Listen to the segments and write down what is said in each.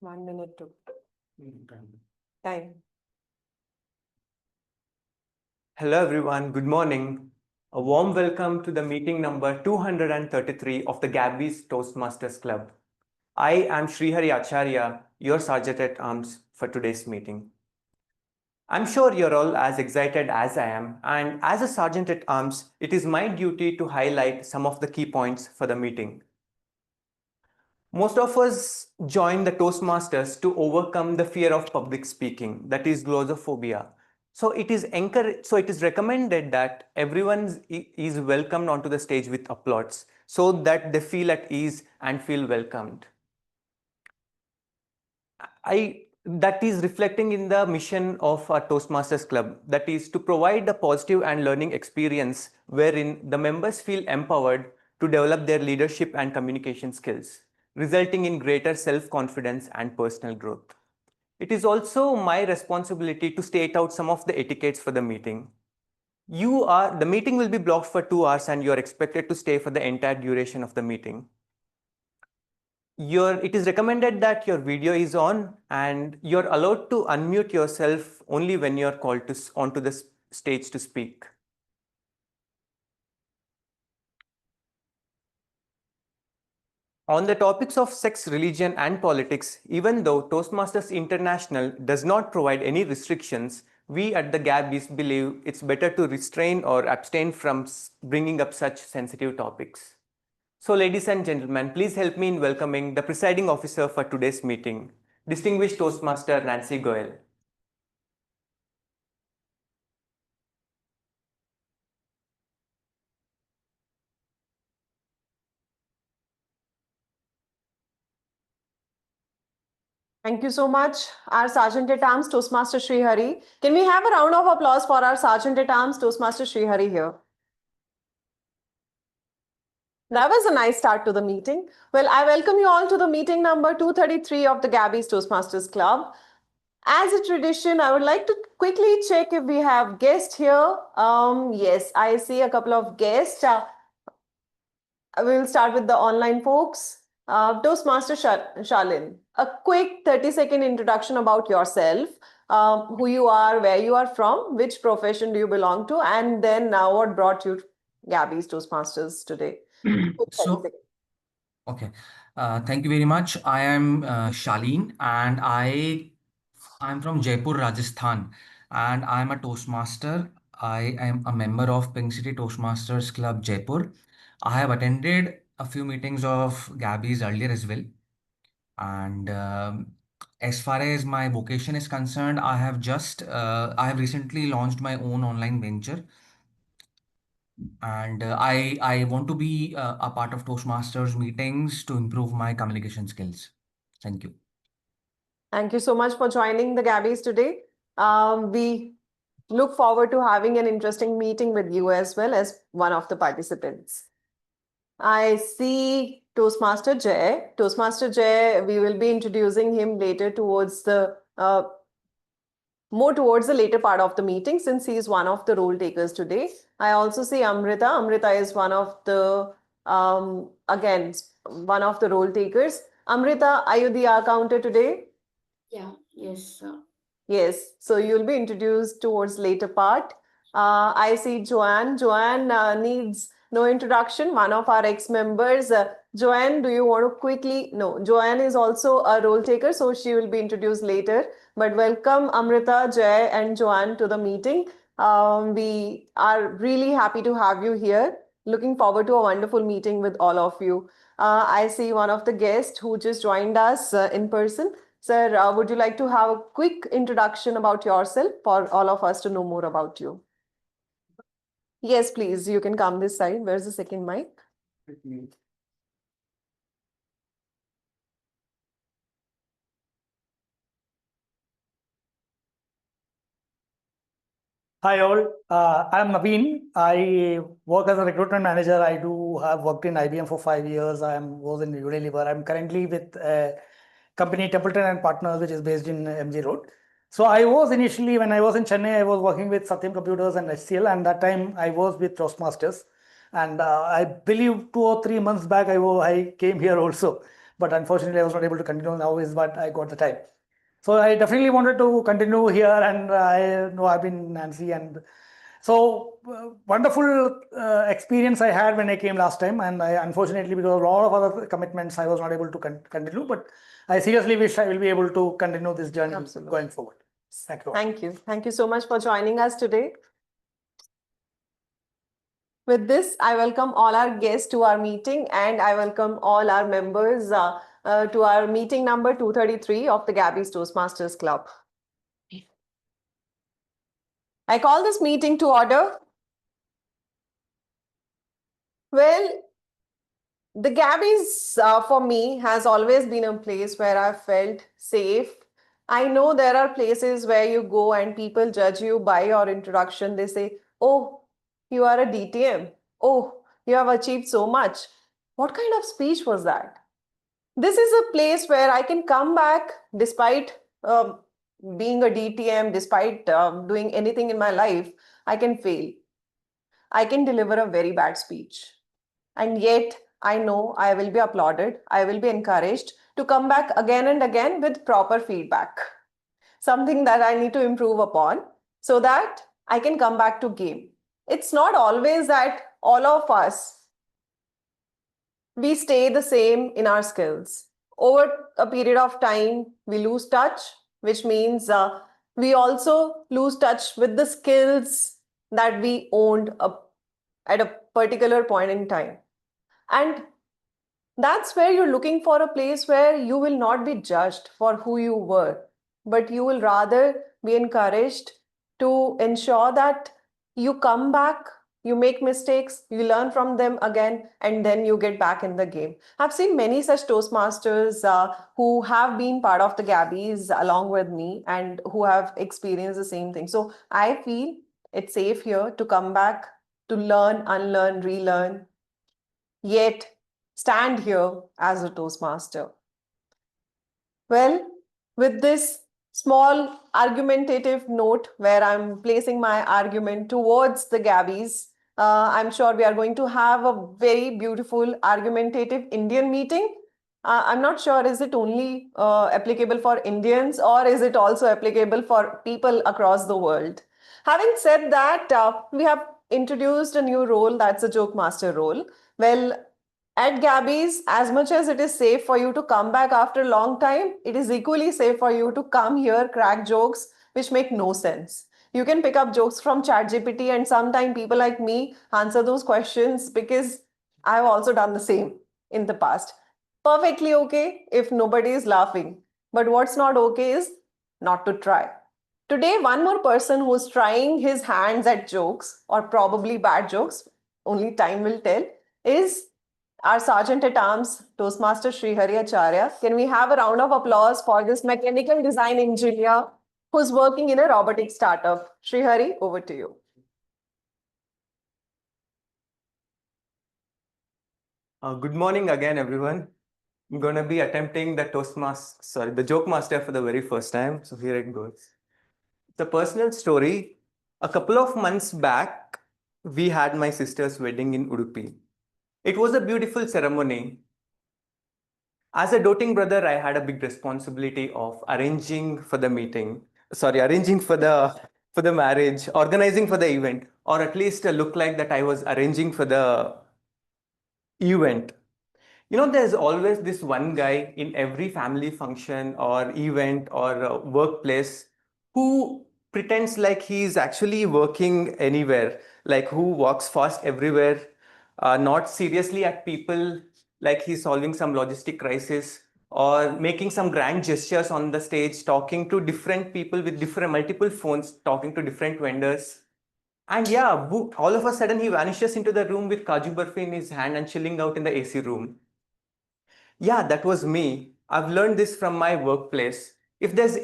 1 minute to time. Hello everyone, good morning. A warm welcome to the meeting number 233 of the Gabbys Toastmasters Club. I am Sreehari Acharya, your Sergeant at Arms for today's meeting. I'm sure you're all as excited as I am, and as a Sergeant at Arms, it is my duty to highlight some of the key points for the meeting. Most of us join the Toastmasters to overcome the fear of public speaking, that is glossophobia. So it is recommended that everyone is welcomed onto the stage with applause so that they feel at ease and feel welcomed. That is reflecting in the mission of our Toastmasters Club, that is to provide a positive and learning experience wherein the members feel empowered to develop their leadership and communication skills, resulting in greater self-confidence and personal growth. It is also my responsibility to state out some of the etiquettes for the meeting. The meeting will be blocked for 2 hours and you are expected to stay for the entire duration of the meeting. It is recommended that your video is on and you're allowed to unmute yourself only when you're called onto the stage to speak. On the topics of sex, religion, and politics, even though Toastmasters International does not provide any restrictions, we at the Gabbys believe it's better to restrain or abstain from bringing up such sensitive topics. So, ladies and gentlemen, please help me in welcoming the presiding officer for today's meeting, Distinguished Toastmaster Nancy Goel. Thank you so much, our Sergeant at Arms, Toastmaster Sreehari. Can we have a round of applause for our Sergeant at Arms, Toastmaster Sreehari here? That was a nice start to the meeting. Well, I welcome you all to the meeting number 233 of the Gabbys Toastmasters Club. As a tradition, I would like to quickly check if we have guests here. Yes, I see a couple of guests. We'll start with the online folks. Toastmaster Shalin, a quick 30-second introduction about yourself, who you are, where you are from, which profession do you belong to, and then what brought you to Gabbys Toastmasters today. Okay. Thank you very much. I am Shalin and I'm from Jaipur, Rajasthan, and I'm a Toastmaster. I am a member of Pink City Toastmasters Club, Jaipur. I have attended a few meetings of Gabbys earlier as well. And as far as my vocation is concerned, I have recently launched my own online venture. And I want to be a part of Toastmasters meetings to improve my communication skills. Thank you. Thank you so much for joining the Gabbys today. We look forward to having an interesting meeting with you as well as one of the participants. I see Toastmaster Jay. Toastmaster Jay, we will be introducing him later towards the more towards the later part of the meeting, since he is one of the role takers today. I also see Amritha. Amritha is one of the again one of the role takers. Amritha, are you the counter today? Yeah, yes, sir. Yes, so you'll be introduced towards later part. I see Joanne. Joanne needs no introduction, one of our ex-members. Joanne, do you want to quickly? No, Joanne is also a role taker, so she will be introduced later. But welcome Amritha, Jay, and Joanne to the meeting. We are really happy to have you here. Looking forward to a wonderful meeting with all of you. I see one of the guests who just joined us in person. Sir, would you like to have a quick introduction about yourself for all of us to know more about you? Yes, please. You can come this side. Where's the second mic? Hi all, I'm Naveen. I work as a recruitment manager. I have worked in IBM for 5 years. I was in Unilever. I'm currently with company Templeton and Partners, which is based in MG Road. So I was initially, when I was in Chennai, I was working with Satyam Computers and HCL, and that time I was with Toastmasters. And I believe 2 or 3 months back, I came here also but unfortunately I was not able to continue. Now is what I got the time. So I definitely wanted to continue here, and I know I've been Nancy, and so wonderful experience I had when I came last time, and I unfortunately, because of a lot of other commitments, I was not able to continue, but I seriously wish I will be able to continue this journey Absolutely. going forward. Thank you. Thank you. Thank you so much for joining us today. With this, I welcome all our guests to our meeting, and I welcome all our members to our meeting number 233 of the Gabbys Toastmasters Club. I call this meeting to order. Well, the Gabbys for me has always been a place where I felt safe. I know there are places where you go and people judge you by your introduction. They say, oh, you are a DTM. Oh, you have achieved so much. What kind of speech was that? This is a place where I can come back despite being a DTM, despite doing anything in my life. I can fail. I can deliver a very bad speech. And yet, I know I will be applauded. I will be encouraged to come back again and again with proper feedback. Something that I need to improve upon so that I can come back to game. It's not always that all of us, we stay the same in our skills. Over a period of time, we lose touch, which means we also lose touch with the skills that we owned at a particular point in time. And that's where you're looking for a place where you will not be judged for who you were, but you will rather be encouraged to ensure that you come back, you make mistakes, you learn from them again, and then you get back in the game. I've seen many such Toastmasters who have been part of the Gabbys along with me and who have experienced the same thing. So I feel it's safe here to come back, to learn, unlearn, relearn, yet stand here as a Toastmaster. Well, with this small argumentative note where I'm placing my argument towards the Gabbys, I'm sure we are going to have a very beautiful argumentative Indian meeting. I'm not sure, is it only applicable for Indians or is it also applicable for people across the world? Having said that, we have introduced a new role, that's a joke master role. Well, at Gabbys, as much as it is safe for you to come back after a long time, it is equally safe for you to come here, crack jokes which make no sense. You can pick up jokes from ChatGPT, and sometimes people like me answer those questions because I've also done the same in the past. Perfectly okay if nobody is laughing. But what's not okay is not to try. Today, one more person who's trying his hands at jokes, or probably bad jokes, only time will tell, is our Sergeant at Arms, Toastmaster Sreehari Acharya. Can we have a round of applause for this mechanical design engineer who's working in a robotic startup? Sreehari, over to you. Good morning again, everyone. I'm going to be attempting the the joke master for the very first time. So here it goes. The personal story. A couple of months back, we had my sister's wedding in Udupi. It was a beautiful ceremony. As a doting brother, I had a big responsibility of arranging for the marriage, organizing for the event, or at least look like that I was arranging for the event. You know, there's always this one guy in every family function or event or workplace who pretends like he's actually working anywhere, like who walks fast everywhere, not seriously at people, like he's solving some logistic crisis or making some grand gestures on the stage, talking to different people with multiple phones, talking to different vendors. And yeah, all of a sudden he vanishes into the room with Kaju Barfi in his hand and chilling out in the AC room. Yeah, that was me. I've learned this from my workplace. If there's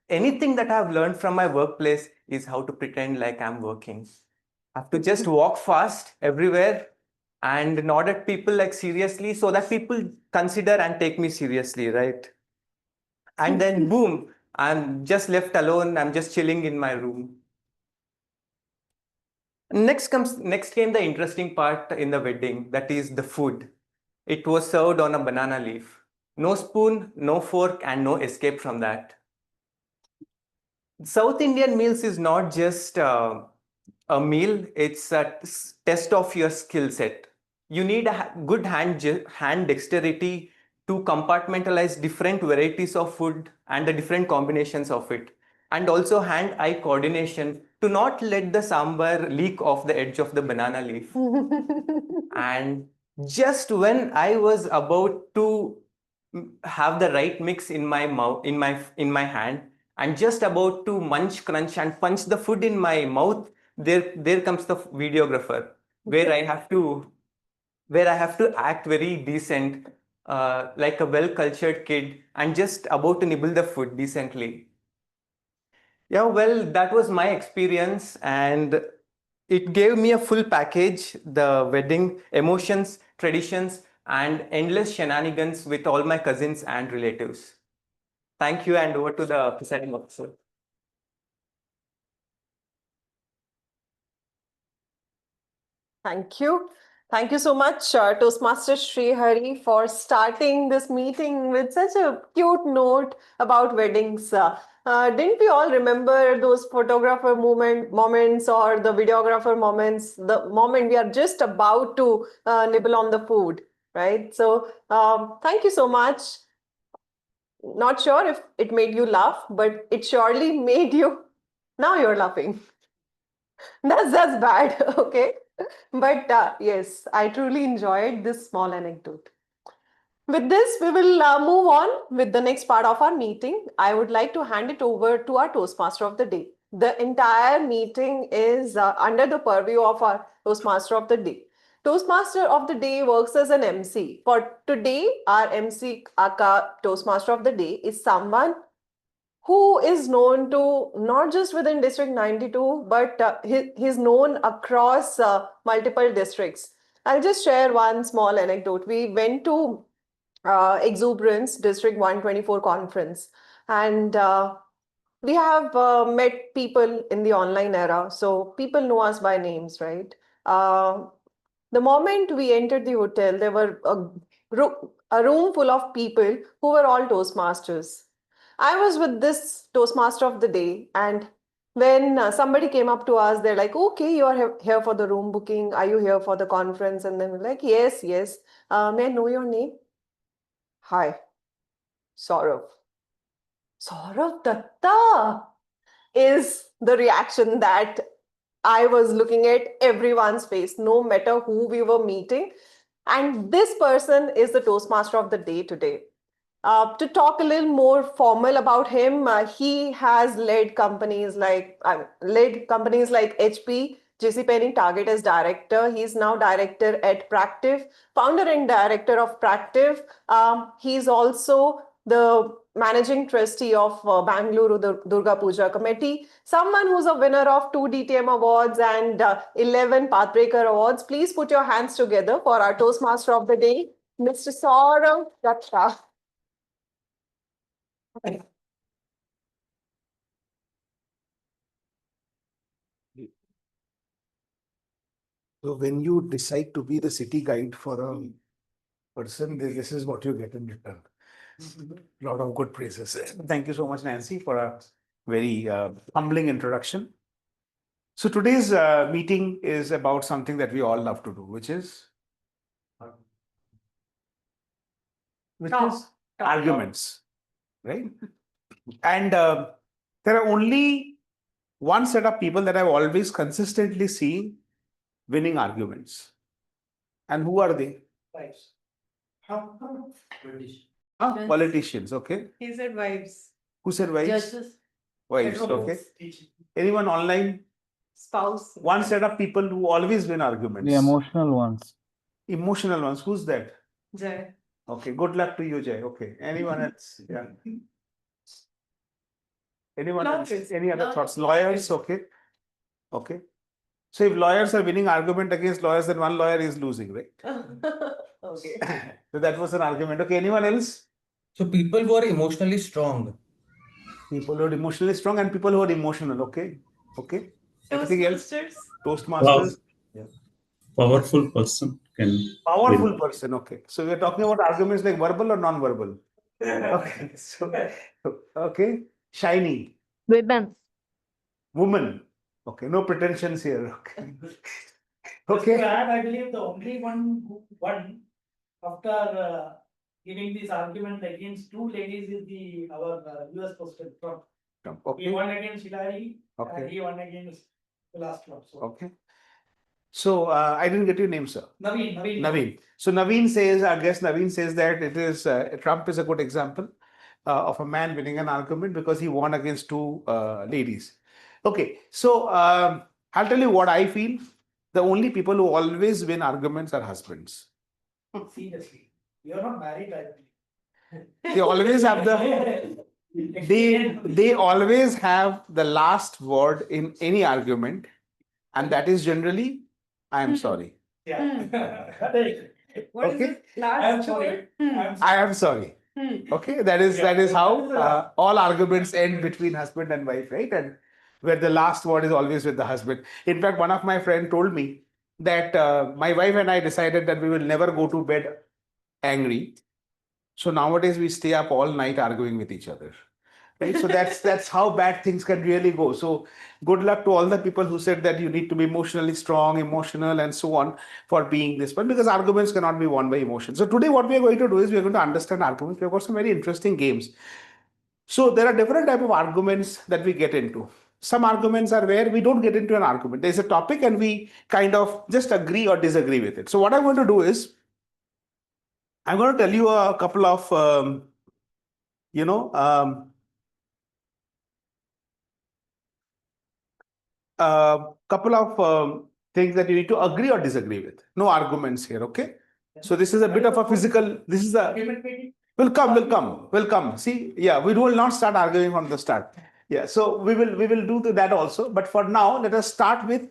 anything that I've learned from my workplace is how to pretend like I'm working. I have to just walk fast everywhere and nod at people like seriously so that people consider and take me seriously, right? And then boom, I'm just left alone. I'm just chilling in my room. Next came the interesting part in the wedding, that is the food. It was served on a banana leaf. No spoon, no fork, and no escape from that. South Indian meals is not just a meal, it's a test of your skill set. You need a good hand dexterity to compartmentalize different varieties of food and the different combinations of it. And also hand-eye coordination to not let the sambar leak off the edge of the banana leaf. And just when I was about to have the right mix in my mouth, in my hand, and just about to munch, crunch, and punch the food in my mouth, there comes the videographer, where I have to act very decent, like a well-cultured kid, and just about to nibble the food decently. Yeah, well, that was my experience, and it gave me a full package, the wedding, emotions, traditions, and endless shenanigans with all my cousins and relatives. Thank you, and over to the presiding officer. Thank you. Thank you so much, Toastmaster Sreehari, for starting this meeting with such a cute note about weddings. Didn't we all remember those photographer moments or the videographer moments, the moment we are just about to nibble on the food, right? So thank you so much. Not sure if it made you laugh, but it surely made you. Now you're laughing. That's bad, okay? But yes, I truly enjoyed this small anecdote. With this, we will move on with the next part of our meeting. I would like to hand it over to our Toastmaster of the Day. The entire meeting is under the purview of our Toastmaster of the Day. Toastmaster of the Day works as an MC. For today, our MC, aka Toastmaster of the Day, is someone who is known to not just within District 92, but he's known across multiple districts. I'll just share one small anecdote. We went to Exuberance District 124 conference, and we have met people in the online era, so people know us by names, right? The moment we entered the hotel, there were a room full of people who were all Toastmasters. I was with this Toastmaster of the Day, and when somebody came up to us, they're like, okay, you are here for the room booking. Are you here for the conference? And then we're like, yes, yes. May I know your name? Hi, Sourav. Sourav Dutta is the reaction that I was looking at everyone's face, no matter who we were meeting. And this person is the Toastmaster of the Day today. To talk a little more formal about him, he has led companies like HP, JCPenney, Target as director. He's now director at Practive, founder and director of Practive. He's also the managing trustee of Bangalore Durga Puja Committee, someone who's a winner of 2 DTM awards and 11 Pathbreaker awards. Please put your hands together for our Toastmaster of the Day, Mr. Sourav Dutta. So when you decide to be the city guide for a person, this is what you get in return. A lot of good praises. Thank you so much, Nancy, for a very humbling introduction. So today's meeting is about something that we all love to do, which is arguments, right? And there are only one set of people that I've always consistently seen winning arguments. And who are they? Politicians, okay. He said wives. Who said wives? Judges. Wives, okay. Anyone online? Spouse. One set of people who always win arguments. The emotional ones. Emotional ones. Who's that? Jai. Okay, good luck to you, Jay. Okay. Anyone else? Yeah. Anyone else? Any other thoughts? Lawyers, okay. Okay. So if lawyers are winning argument against lawyers, then one lawyer is losing, right? Okay. So that was an argument. Okay, anyone else? So people who are emotionally strong. People who are emotionally strong and people who are emotional, okay? Okay. Anything else? Toastmasters. Toastmasters. Yeah. Powerful person can Powerful win. person. Okay. So we're talking about arguments like verbal or non-verbal. Okay. So, okay. Shiny. Women. Woman. Okay. No pretensions here. Okay. Just to Okay. add, I believe the only one who won after giving this argument against two ladies is our US President Trump. He Okay. won against Hillary and Okay. he won against the last one. So Okay. So I didn't get your name, sir. Naveen. Naveen. So Naveen says, I guess Naveen says that it is Trump is a good example of a man winning an argument because he won against two ladies. Okay, so I'll tell you what I feel. The only people who always win arguments are husbands. Seriously, you're not married, I believe. They always have they always have the last word in any argument, and that is generally, I am sorry. Yeah. What is Okay. it? I am Last sorry. word? I am sorry. Okay, that is how all arguments end between husband and wife, right? And where the last word is always with the husband. In fact, one of my friend told me that my wife and I decided that we will never go to bed angry. So nowadays we stay up all night arguing with each other. Right? So that's how bad things can really go. So good luck to all the people who said that you need to be emotionally strong, emotional, and so on for being this one, because arguments cannot be won by emotion. So today what we are going to do is we are going to understand arguments. We've got some very interesting games. So there are different type of arguments that we get into. Some arguments are where we don't get into an argument. There's a topic and we kind of just agree or disagree with it. So what I'm going to do is I'm going to tell you a couple of couple of things that you need to agree or disagree with. No arguments here, okay? So this is a bit of a physical, this is a, will come. See, yeah, we will not start arguing from the start. Yeah, so we will do that also. But for now, let us start with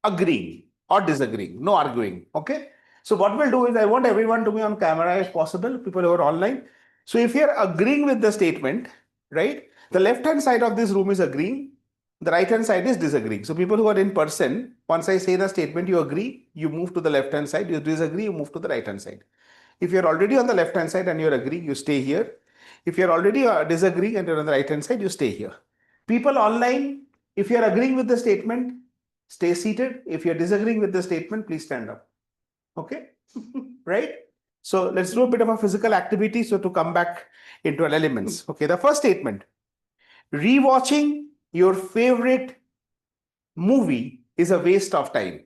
agreeing or disagreeing, no arguing, okay? So what we'll do is I want everyone to be on camera if possible, people who are online. So if you're agreeing with the statement, right? The left-hand side of this room is agreeing. The right-hand side is disagreeing. So people who are in person, once I say the statement, you agree, you move to the left-hand side, you disagree, you move to the right-hand side. If you're already on the left-hand side and you're agreeing, you stay here. If you're already disagreeing and you're on the right-hand side, you stay here. People online, if you're agreeing with the statement, stay seated. If you're disagreeing with the statement, please stand up. Okay, right? So let's do a bit of a physical activity. So to come back into our elements. Okay, the first statement, rewatching your favorite movie is a waste of time.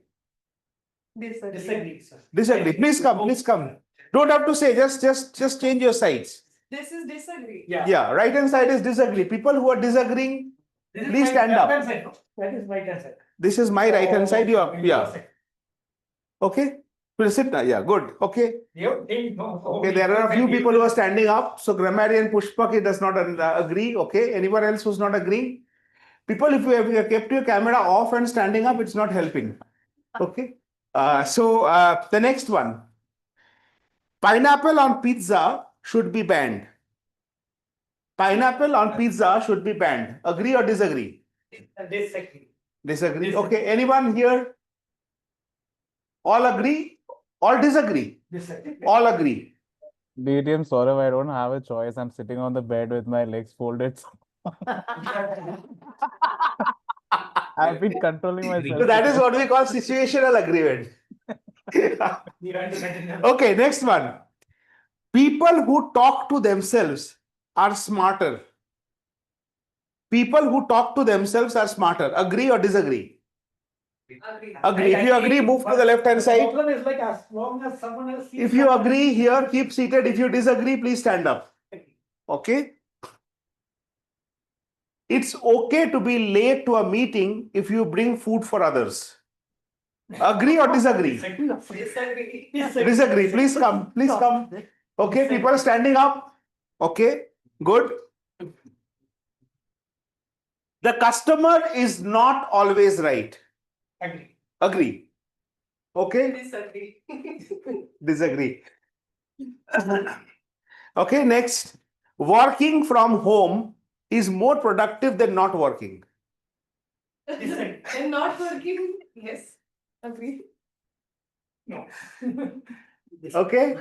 Disagree, sir. Disagree. Please come. Don't have to say, just change your sides. This is disagree. Yeah, right hand side is disagree. People who are disagreeing, please stand up. That is right hand side. This is my right hand side. You are, yeah. Okay. Please sit now. Yeah, good. Okay. Okay, there are a few people who are standing up. So Grammarian Pushpak, he does not agree. Okay. Anyone else who's not agreeing? People, if you have kept your camera off and standing up, it's not helping. Okay. So the next one. Pineapple on pizza should be banned. Pineapple on pizza should be banned. Agree or disagree? Disagree. Okay. Anyone here? All agree? All disagree? All agree. DTM Sourav, I don't have a choice. I'm sitting on the bed with my legs folded. I've been controlling myself. So that is what we call situational agreement. Okay, next one. People who talk to themselves are smarter. People who talk to themselves are smarter. Agree or disagree? Agree. If you agree, move to the left-hand side. Problem is like as long as someone else sees If you agree here, keep seated. If you disagree, please stand up. Okay? It's okay to be late to a meeting if you bring food for others. Agree or disagree? Disagree. Disagree. Please come. Please come. Okay, people are standing up. Okay, good. The customer is not always right. Agree. Agree. Okay, Disagree. disagree. Okay, next. Working from home is more productive than not working. And not working. Yes. Agree. No. Okay?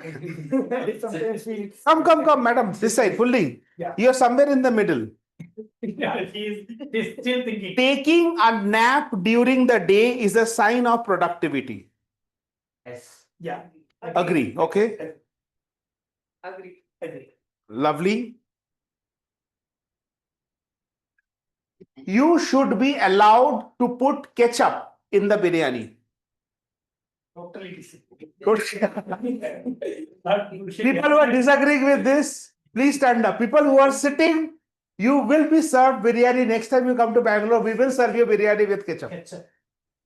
Sometimes we. Come, madam, this side, fully. Yeah. You're somewhere in the middle. Yeah, he's still thinking. Taking a nap during the day is a sign of productivity. Yes. Yeah. Agree, okay? Agree. Agree. Lovely. You should be allowed to put ketchup in the biryani. Totally disagree. Good. People who are disagreeing with this, please stand up. People who are sitting, you will be served biryani. Next time you come to Bangalore, we will serve you biryani with ketchup.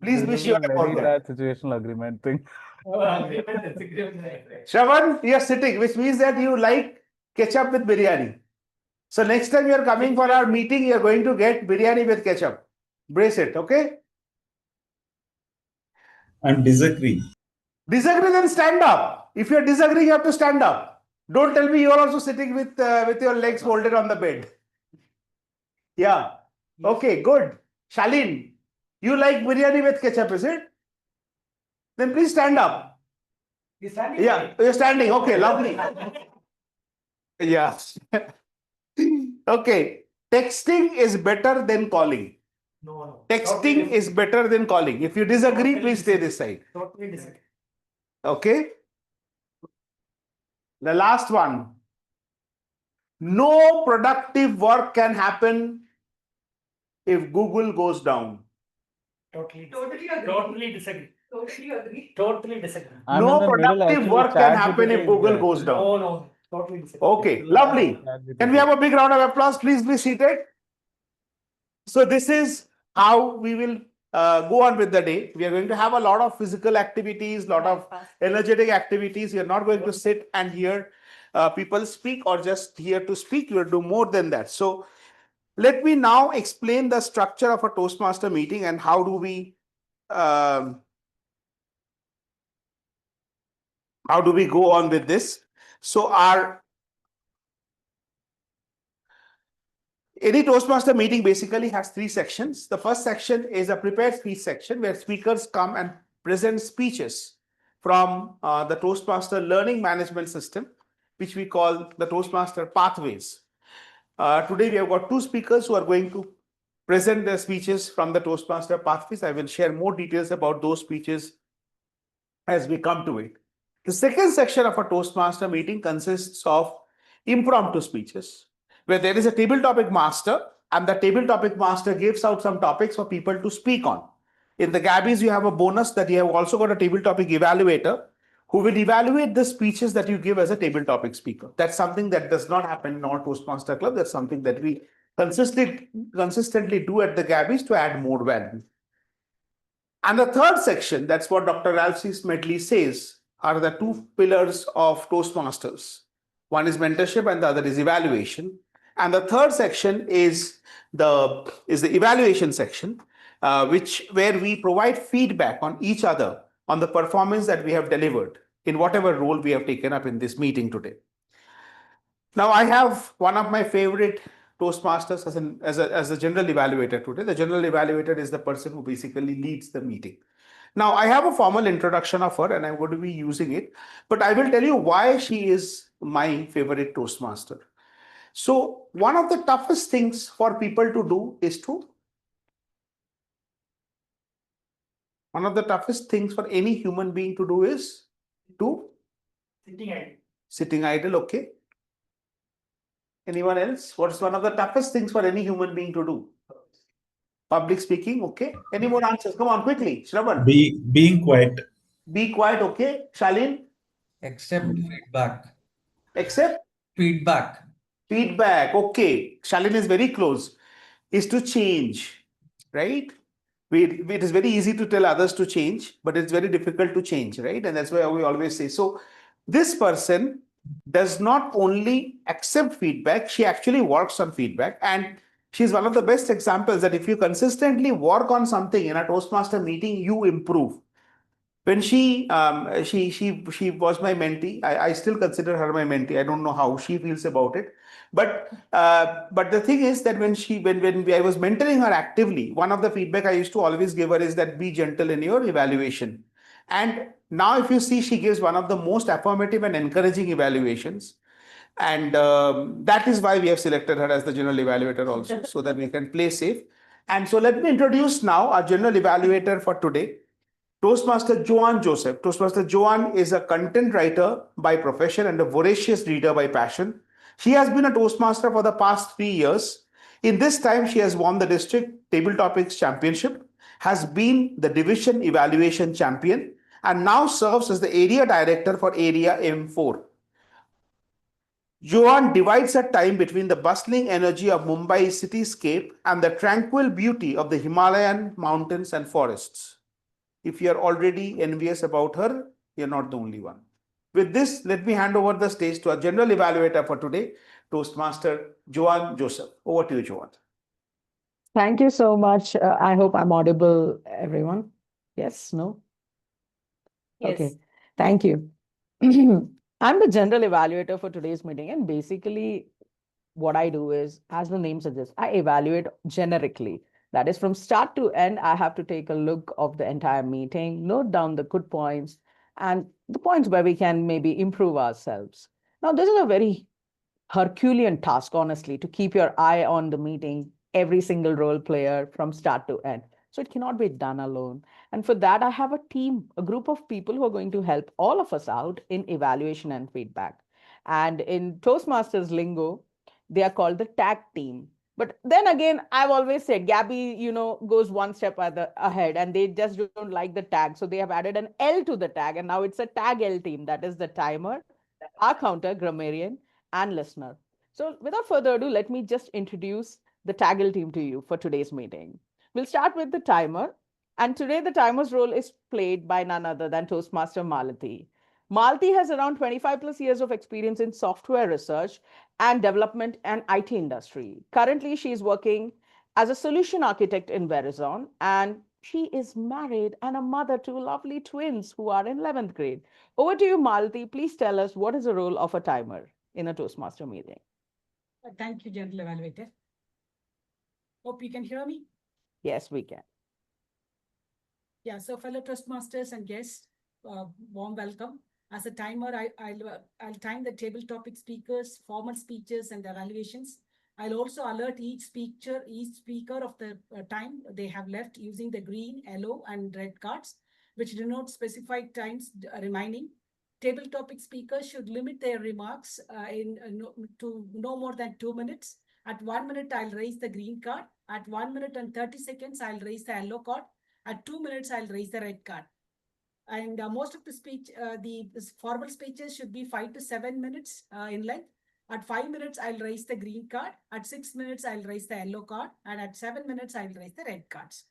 Please be This is sure a very about that. bad situational agreement thing. Sravan, you are sitting, which means that you like ketchup with biryani. So next time you are coming for our meeting, you are going to get biryani with ketchup. Brace it, okay? I'm disagreeing. Disagree, then stand up. If you are disagreeing, you have to stand up. Don't tell me you are also sitting with your legs folded on the bed. Yeah. Okay, good. Shalin, you like biryani with ketchup, is it? Then please stand up. He's standing. Yeah, you're standing. Okay, lovely. Yeah. Okay. Texting is better than calling. No. Texting is better than calling. If you disagree, please stay this side. Totally disagree. Okay. The last one. No productive work can happen if Google goes down. Totally Totally agree. disagree. Totally agree. Totally disagree. I'm in No the middle, productive actually. work can happen ChatGPT if is Google there. goes down. No. Totally disagree. Okay, lovely. Can we have a big round of applause? Please be seated. So this is how we will go on with the day. We are going to have a lot of physical activities, lot of energetic activities. You're not going to sit and hear people speak or just hear to speak. You will do more than that. So let me now explain the structure of a Toastmaster meeting and how do we go on with this. So any Toastmaster meeting basically has three sections. The first section is a prepared speech section where speakers come and present speeches from the Toastmaster learning management system, which we call the Toastmaster pathways. Today we have got two speakers who are going to present their speeches from the Toastmaster pathways. I will share more details about those speeches as we come to it. The second section of a Toastmaster meeting consists of impromptu speeches, where there is a table topic master and the table topic master gives out some topics for people to speak on. In the Gabbys, you have a bonus that you have also got a table topic evaluator who will evaluate the speeches that you give as a table topic speaker. That's something that does not happen in our Toastmaster Club. That's something that we consistently do at the Gabbys to add more value. And the third section, that's what Dr. Ralph C. Smedley says, are the two pillars of Toastmasters. One is mentorship and the other is evaluation. And the third section is the evaluation section, where we provide feedback on each other on the performance that we have delivered in whatever role we have taken up in this meeting today. Now, I have one of my favorite Toastmasters as a general evaluator today. The general evaluator is the person who basically leads the meeting. Now, I have a formal introduction of her and I'm going to be using it, but I will tell you why she is my favorite Toastmaster. So one of the toughest things for people to do is one of the toughest things for any human being to do is to sitting idle. Okay. Anyone else? What is one of the toughest things for any human being to do? Public speaking. Okay. Any more answers? Come on, quickly. Sravan. Being quiet. Be quiet. Okay. Shalin. Accept feedback. Accept Feedback. feedback. Okay. Shalin is very close. Is to change, right? It is very easy to tell others to change, but it's very difficult to change, right? And that's why we always say, so this person does not only accept feedback, she actually works on feedback. And she's one of the best examples that if you consistently work on something in a Toastmaster meeting, you improve. When she was my mentee, I still consider her my mentee. I don't know how she feels about it. But the thing is that when I was mentoring her actively, one of the feedback I used to always give her is that be gentle in your evaluation. And Now, if you see, she gives one of the most affirmative and encouraging evaluations. And that is why we have selected her as the general evaluator also, so that we can play safe. And so let me introduce now our general evaluator for today, Toastmaster Joane Joseph. Toastmaster Joane is a content writer by profession and a voracious reader by passion. She has been a Toastmaster for the past 3 years. In this time, she has won the district table topics championship, has been the division evaluation champion, and now serves as the area director for area M4. Joane divides her time between the bustling energy of Mumbai cityscape and the tranquil beauty of the Himalayan mountains and forests. If you are already envious about her, you're not the only one. With this, let me hand over the stage to our general evaluator for today, Toastmaster Joane Joseph. Over to you, Joane. Thank you so much. I hope I'm audible, everyone. Yes, no? Yes. Okay, thank you. I'm the general evaluator for today's meeting, and basically what I do is, as the name suggests, I evaluate generically. That is, from start to end, I have to take a look of the entire meeting, note down the good points and the points where we can maybe improve ourselves. Now, this is a very Herculean task, honestly, to keep your eye on the meeting, every single role player from start to end. So it cannot be done alone. And for that, I have a team, a group of people who are going to help all of us out in evaluation and feedback. And in Toastmasters lingo, they are called the tag team. But then again, I've always said Gabby, goes one step ahead, and they just don't like the tag. So they have added an L to the tag, and now it's a TAGL team. That is the timer, our counter, grammarian, and listener. So without further ado, let me just introduce the TAGL team to you for today's meeting. We'll start with the timer. And today the timer's role is played by none other than Toastmaster Malathi. Malathi has around 25 plus years of experience in software research and development and IT industry. Currently, she is working as a solution architect in Verizon, and she is married and a mother to lovely twins who are in 11th grade. Over to you, Malathi. Please tell us, what is the role of a timer in a Toastmaster meeting? Thank you, General Evaluator. Hope you can hear me. Yes, we can. Yeah, so fellow Toastmasters and guests, warm welcome. As a timer, I'll time the table topic speakers, formal speeches, and evaluations. I'll also alert each speaker of the time they have left using the green, yellow, and red cards, which denote specified times remaining. Table topic speakers should limit their remarks to no more than 2 minutes. At 1 minute, I'll raise the green card. At 1 minute and 30 seconds, I'll raise the yellow card. At 2 minutes, I'll raise the red card. And most of the speech, the formal speeches should be 5 to 7 minutes in length. At 5 minutes, I'll raise the green card. At 6 minutes, I'll raise the yellow card. And at 7 minutes, I'll raise the red cards.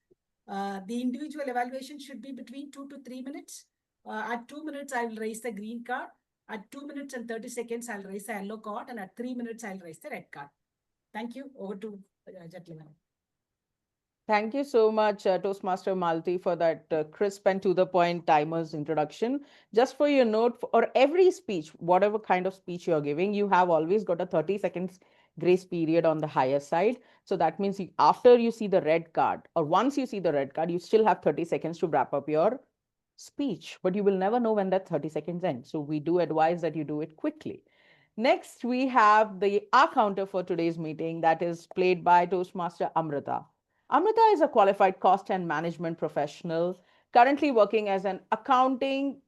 The individual evaluation should be between 2 to 3 minutes. At 2 minutes, I will raise the green card. At 2 minutes and 30 seconds, I'll raise the yellow card. And at 3 minutes, I'll raise the red card. Thank you. Over to gentlemen. Thank you so much, Toastmaster Malathi, for that crisp and to the point timers introduction. Just for your note, for every speech, whatever kind of speech you're giving, you have always got a 30 seconds grace period on the higher side. So that means after you see the red card, or once you see the red card, you still have 30 seconds to wrap up your speech, but you will never know when that 30 seconds ends. So we do advise that you do it quickly. Next, we have the R counter for today's meeting that is played by Toastmaster Amritha. Amritha is a qualified cost and management professional, currently working as an accounting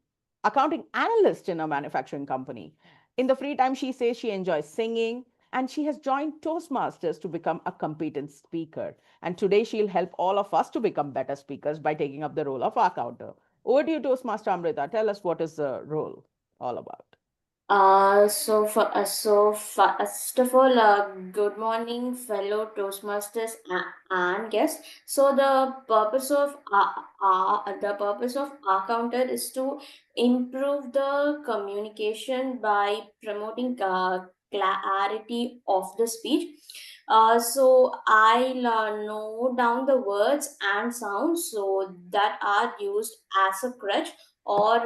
analyst in a manufacturing company. In the free time, she says she enjoys singing, and she has joined Toastmasters to become a competent speaker. And today she'll help all of us to become better speakers by taking up the role of our counter. Over to you, Toastmaster Amritha. Tell us, what is the role all about? So first of all, good morning, fellow Toastmasters and guests. So the purpose of our counter is to improve the communication by promoting clarity of the speech. So I'll note down the words and sounds so that are used as a crutch or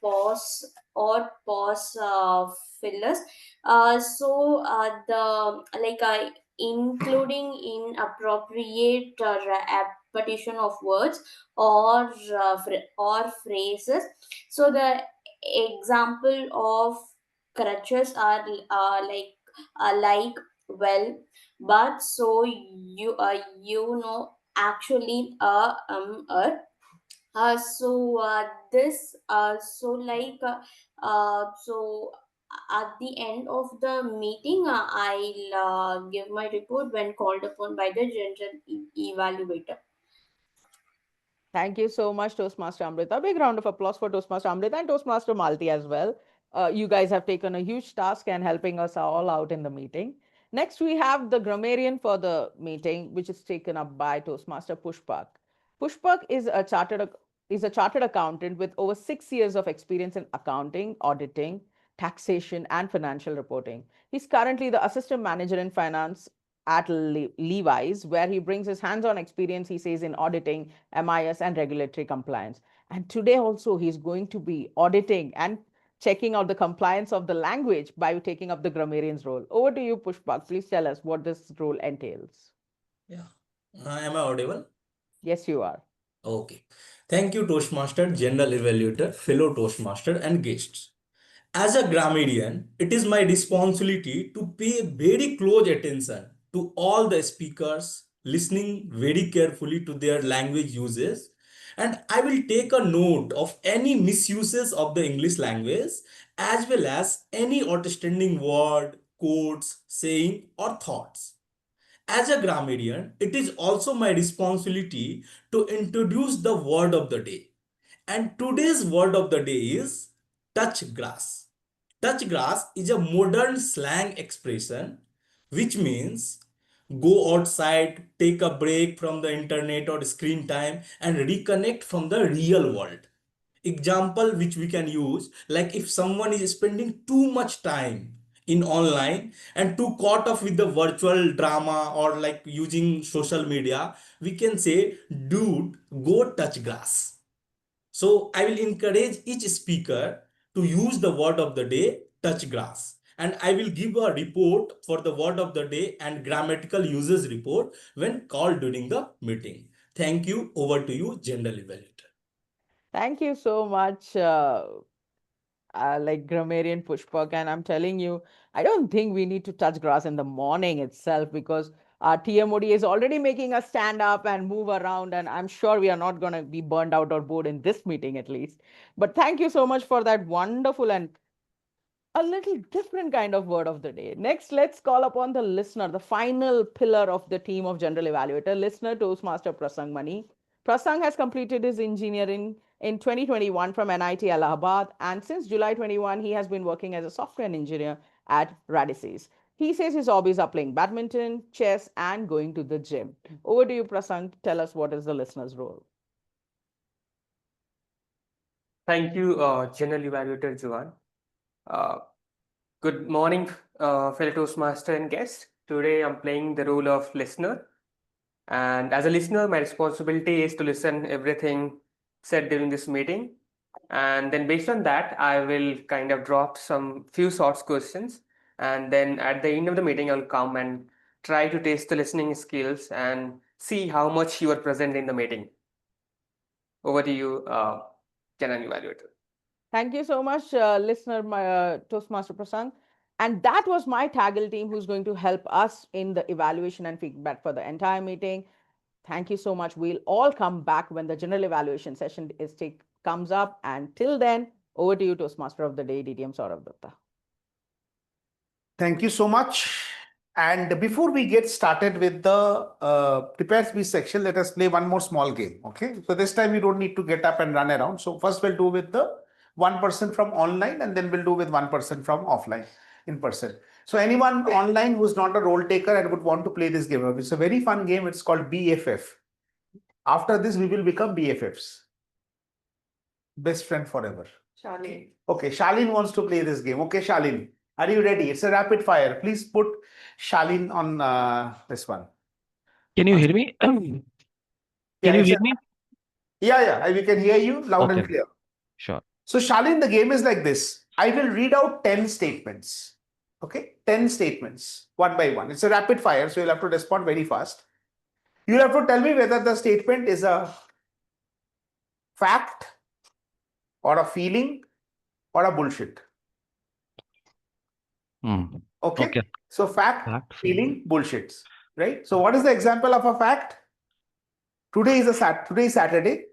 pause fillers. The including inappropriate repetition of words or phrases. So the example of crutches are like well, but so actually this so like so at the end of the meeting, I'll give my report when called upon by the general evaluator. Thank you so much, Toastmaster Amrita. Big round of applause for Toastmaster Amrita and Toastmaster Malathi as well. You guys have taken a huge task and helping us all out in the meeting. Next, we have the grammarian for the meeting, which is taken up by Toastmaster Pushpak. Pushpak is a chartered accountant with over 6 years of experience in accounting, auditing, taxation, and financial reporting. He's currently the assistant manager in finance at Levi's, where he brings his hands-on experience, he says, in auditing, MIS, and regulatory compliance. And today also, he's going to be auditing and checking out the compliance of the language by taking up the grammarian's role. Over to you, Pushpak. Please tell us what this role entails. Yeah. Am I audible? Yes, you are. Okay. Thank you, Toastmaster, General Evaluator, fellow Toastmaster, and guests. As a grammarian, it is my responsibility to pay very close attention to all the speakers, listening very carefully to their language uses, and I will take a note of any misuses of the English language as well as any outstanding word, quotes, saying, or thoughts. As a grammarian, it is also my responsibility to introduce the word of the day. And today's word of the day is touch grass. Touch grass is a modern slang expression which means go outside, take a break from the internet or screen time and reconnect from the real world. Example which we can use, like if someone is spending too much time in online and too caught up with the virtual drama or like using social media, we can say, dude, go touch grass. So I will encourage each speaker to use the word of the day, touch grass. And I will give a report for the word of the day and grammatical uses report when called during the meeting. Thank you. Over to you, General Evaluator. Thank you so much, like grammarian Pushpak. And I'm telling you, I don't think we need to touch grass in the morning itself because our TMOD is already making us stand up and move around. And I'm sure we are not going to be burned out or bored in this meeting at least. But thank you so much for that wonderful and a little different kind of word of the day. Next, let's call upon the listener, the final pillar of the team of General Evaluator, listener Toastmaster Prasang Mani. Prasang has completed his engineering in 2021 from NIT Allahabad, and since July 21, he has been working as a software engineer at Radisys. He says his hobbies are playing badminton, chess, and going to the gym. Over to you, Prasang. Tell us what is the listener's role. Thank you, General Evaluator Joane. Good morning, fellow Toastmaster and guests. Today I'm playing the role of listener. And as a listener, my responsibility is to listen everything said during this meeting. And then based on that, I will kind of drop some few short questions. And then at the end of the meeting, I'll come and try to test the listening skills and see how much you are present in the meeting. Over to you, General Evaluator. Thank you so much, listener, my Toastmaster Prasang. And that was my TAGL team who's going to help us in the evaluation and feedback for the entire meeting. Thank you so much. We'll all come back when the general evaluation session comes up. And till then, over to you, Toastmaster of the Day, DTM Sourav Dutta. Thank you so much. And before we get started with the prepare speech section, let us play one more small game. Okay. So this time you don't need to get up and run around. So first we'll do with the one person from online and then we'll do with one person from offline in person. So anyone online who's not a role taker and would want to play this game, it's a very fun game. It's called BFF. After this, we will become BFFs. Best friend forever. Charlene. Okay, Charlene wants to play this game. Okay, Charlene, are you ready? It's a rapid fire. Please put Charlene on this one. Can you hear me? Can Yeah, you hear me? Yeah, we can hear you loud and clear. Sure. So, Charlene, the game is like this. I will read out 10 statements. Okay, 10 statements, one by one. It's a rapid fire, so you'll have to respond very fast. You have to tell me whether the statement is a fact or a feeling or a bullshit. Okay. Okay. So fact, Fact, feeling, bullshits. Right. So what is the example of a fact? Today is Saturday.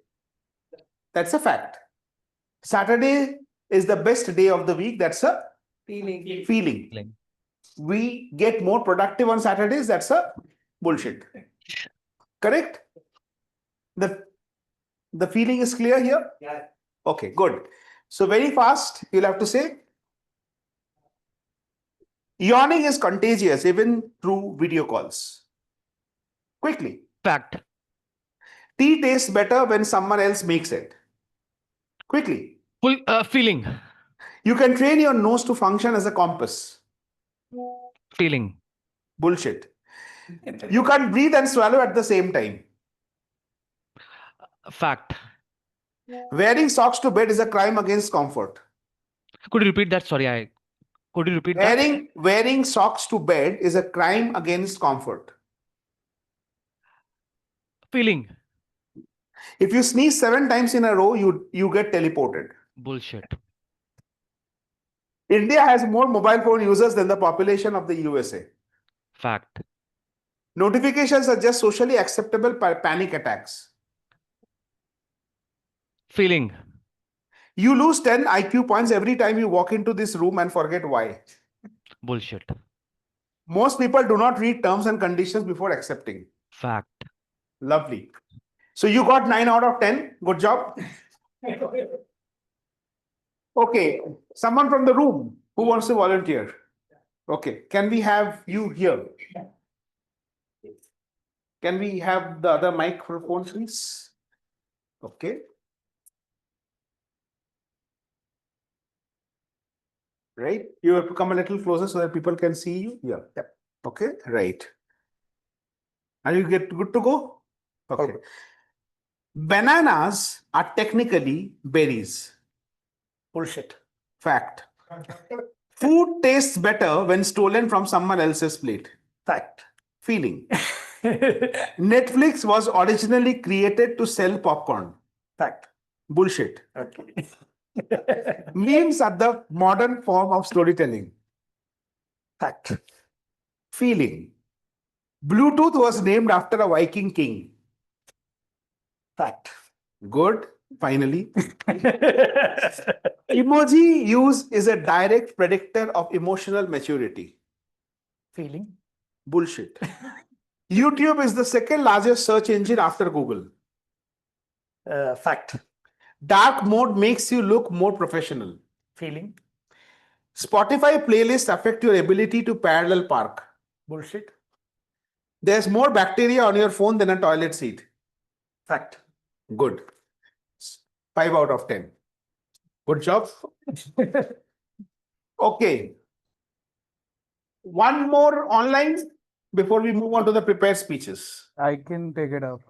That's a fact. Saturday is the best day of the week. That's a feeling. Feeling. We get more productive on Saturdays. That's a bullshit. Correct? The feeling is clear here? Yeah. Okay, good. So very fast, you'll have to say, yawning is contagious even through video calls. Quickly. Fact. Tea tastes better when someone else makes it. Quickly. Feeling. You can train your nose to function as a compass. Feeling. Bullshit. You can't breathe and swallow at the same time. Fact. Wearing socks to bed is a crime against comfort. Could you repeat that? Sorry, could you repeat that? Wearing socks to bed is a crime against comfort. Feeling. If you sneeze 7 times in a row, you get teleported. Bullshit. India has more mobile phone users than the population of the USA. Fact. Notifications are just socially acceptable panic attacks. Feeling. You lose 10 IQ points every time you walk into this room and forget why. Bullshit. Most people do not read terms and conditions before accepting. Fact. Lovely. So you got 9 out of 10. Good job. Okay. Someone from the room who wants to volunteer? Okay. Can we have you here? Can we have the other microphone, please? Okay. Right. You have to come a little closer so that people can see you. Yeah. Yep. Okay. Right. Are you good to go? Okay. Bananas are technically berries. Bullshit. Fact. Food tastes better when stolen from someone else's plate. Fact. Feeling. Netflix was originally created to sell popcorn. Fact. Bullshit. Okay. Memes are the modern form of storytelling. Fact. Feeling. Bluetooth was named after a Viking king. Fact. Good. Finally. Emoji use is a direct predictor of emotional maturity. Feeling. Bullshit. YouTube is the second largest search engine after Google. Fact. Dark mode makes you look more professional. Feeling. Spotify playlists affect your ability to parallel park. Bullshit. There's more bacteria on your phone than a toilet seat. Fact. Good. 5 out of 10. Good job. Okay. One more online before we move on to the prepared speeches. I can take it up.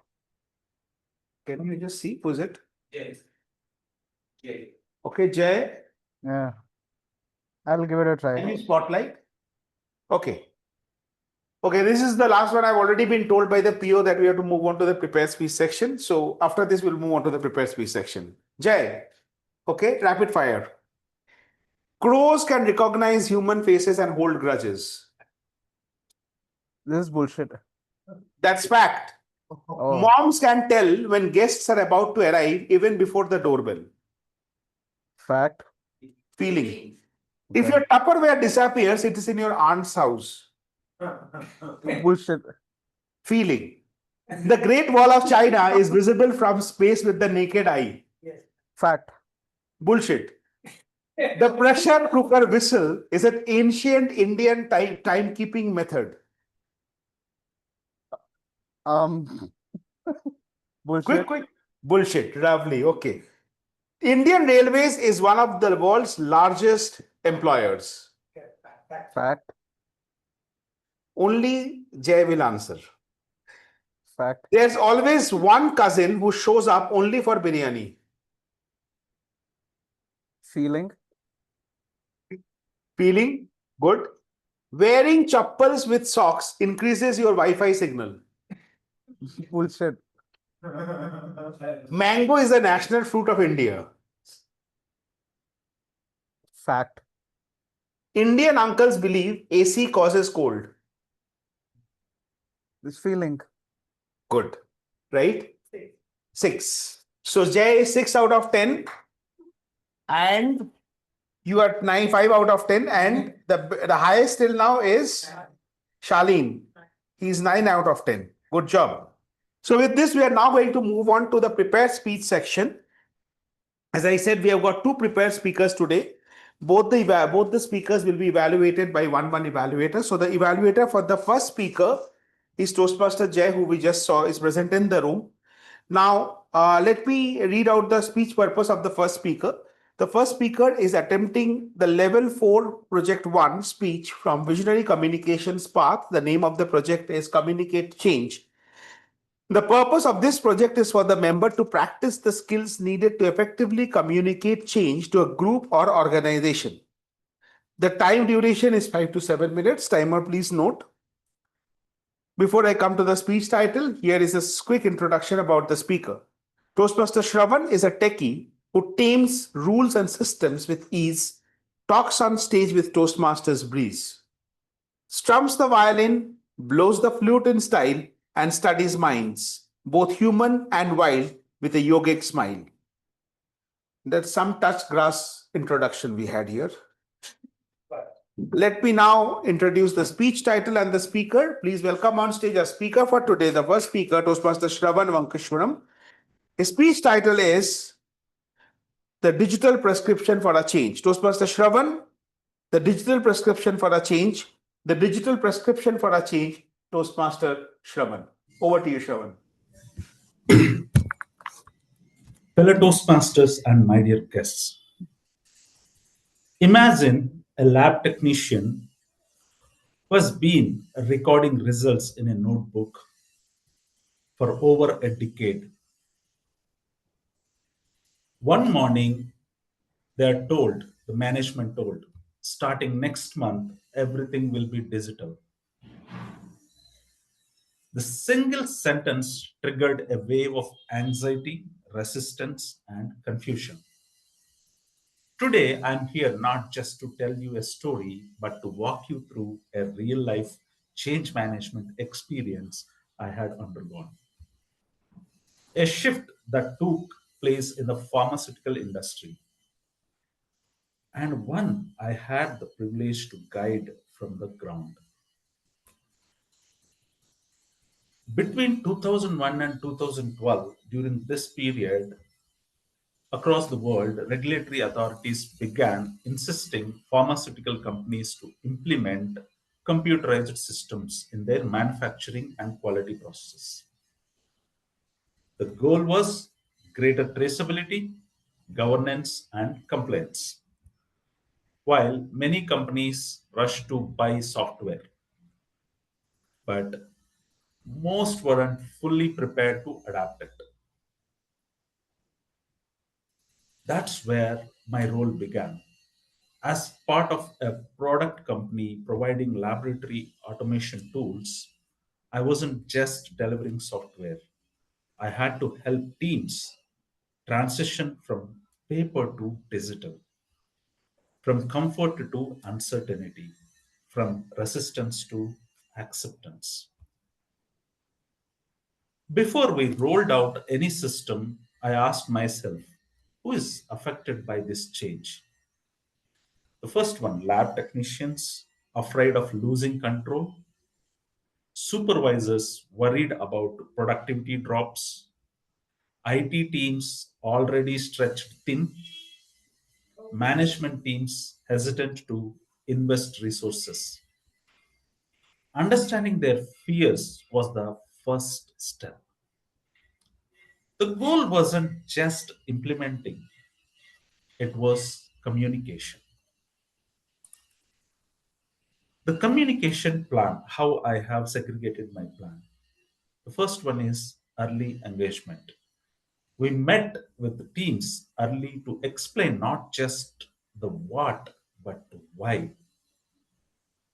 Can you just see who's it? Yes. Jay. Okay, Jay. Yeah. I'll give it a try. Can you spotlight? Okay. Okay, this is the last one. I've already been told by the PO that we have to move on to the prepared speech section. So after this, we'll move on to the prepared speech section. Jay. Okay, rapid fire. Crows can recognize human faces and hold grudges. This is bullshit. That's fact. Oh. Moms can tell when guests are about to arrive even before the doorbell. Fact. Feeling. If your Tupperware disappears, it is in your aunt's house. Bullshit. Feeling. The Great Wall of China is visible from space with the naked eye. Fact. Bullshit. The pressure cooker whistle is an ancient Indian timekeeping method. Bullshit. Quick. Bullshit. Lovely. Okay. Indian Railways is one of the world's largest employers. Fact. Only Jay will answer. Fact. There's always one cousin who shows up only for biryani. Feeling. Feeling. Good. Wearing chappals with socks increases your Wi-Fi signal. Bullshit. Mango is the national fruit of India. Fact. Indian uncles believe AC causes cold. This feeling. Good. Right? 6. So Jay is 6 out of 10. And you are 5 out of 10. And the highest till now is Shaleen. He's 9 out of 10. Good job. So with this, we are now going to move on to the prepared speech section. As I said, we have got 2 prepared speakers today. Both the speakers will be evaluated by one evaluator. So the evaluator for the first speaker is Toastmaster Jay, who we just saw is present in the room. Now, let me read out the speech purpose of the first speaker. The first speaker is attempting the level 4 project 1 speech from Visionary Communications Path. The name of the project is Communicate Change. The purpose of this project is for the member to practice the skills needed to effectively communicate change to a group or organization. The time duration is 5 to 7 minutes. Timer, please note. Before I come to the speech title, here is a quick introduction about the speaker. Toastmaster Sravan is a techie who tames rules and systems with ease, talks on stage with Toastmasters breeze, strums the violin, blows the flute in style, and studies minds, both human and wild, with a yogic smile. That's some touch grass introduction we had here. Let me now introduce the speech title and the speaker. Please welcome on stage our speaker for today, the first speaker, Toastmaster Sravan Vankashwaram. His speech title is The Digital Prescription for a Change. Toastmaster Sravan, The Digital Prescription for a Change. The Digital Prescription for a Change, Toastmaster Sravan. Over to you, Sravan. Fellow Toastmasters and my dear guests, imagine a lab technician who has been recording results in a notebook for over a decade. One morning, the management told, starting next month, everything will be digital. The single sentence triggered a wave of anxiety, resistance, and confusion. Today, I'm here not just to tell you a story, but to walk you through a real life change management experience I had undergone. A shift that took place in the pharmaceutical industry, and one I had the privilege to guide from the ground. Between 2001 and 2012, during this period, across the world, regulatory authorities began insisting pharmaceutical companies to implement computerized systems in their manufacturing and quality processes. The goal was greater traceability, governance, and compliance. While many companies rushed to buy software, but most weren't fully prepared to adapt it. That's where my role began. As part of a product company providing laboratory automation tools, I wasn't just delivering software. I had to help teams transition from paper to digital, from comfort to uncertainty, from resistance to acceptance. Before we rolled out any system, I asked myself, who is affected by this change? The first one, lab technicians afraid of losing control, supervisors worried about productivity drops, IT teams already stretched thin, management teams hesitant to invest resources. Understanding their fears was the first step. The goal wasn't just implementing, it was communication. The communication plan, how I have segregated my plan. The first one is early engagement. We met with the teams early to explain not just the what, but the why.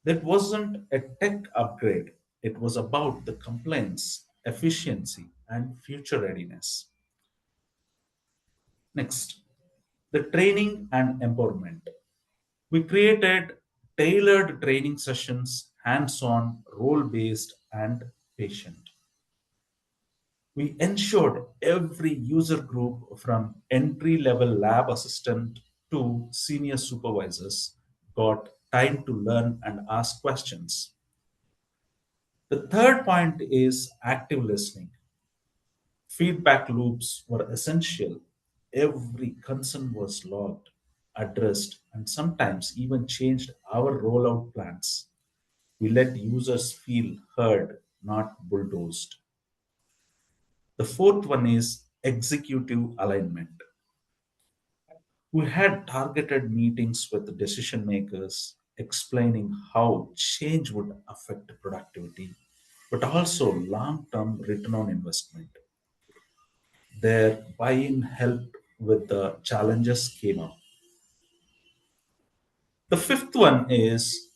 That wasn't a tech upgrade, it was about the compliance, efficiency, and future readiness. Next, the training and empowerment. We created tailored training sessions, hands-on, role-based, and patient. We ensured every user group from entry-level lab assistant to senior supervisors got time to learn and ask questions. The third point is active listening. Feedback loops were essential. Every concern was logged, addressed, and sometimes even changed our rollout plans. We let users feel heard, not bulldozed. The fourth one is executive alignment. We had targeted meetings with decision makers explaining how change would affect productivity, but also long term return on investment. Their buy in helped with the challenges came up. The fifth one is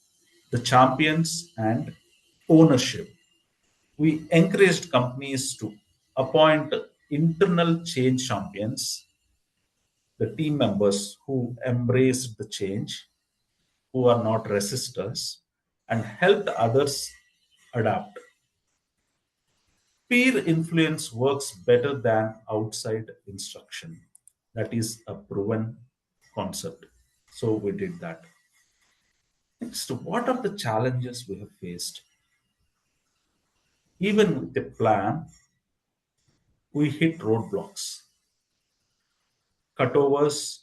the champions and ownership. We encouraged companies to appoint internal change champions, the team members who embraced the change, who are not resistors, and helped others adapt. Peer influence works better than outside instruction. That is a proven concept. So we did that. Next, what are the challenges we have faced? Even with the plan, we hit roadblocks. Cutovers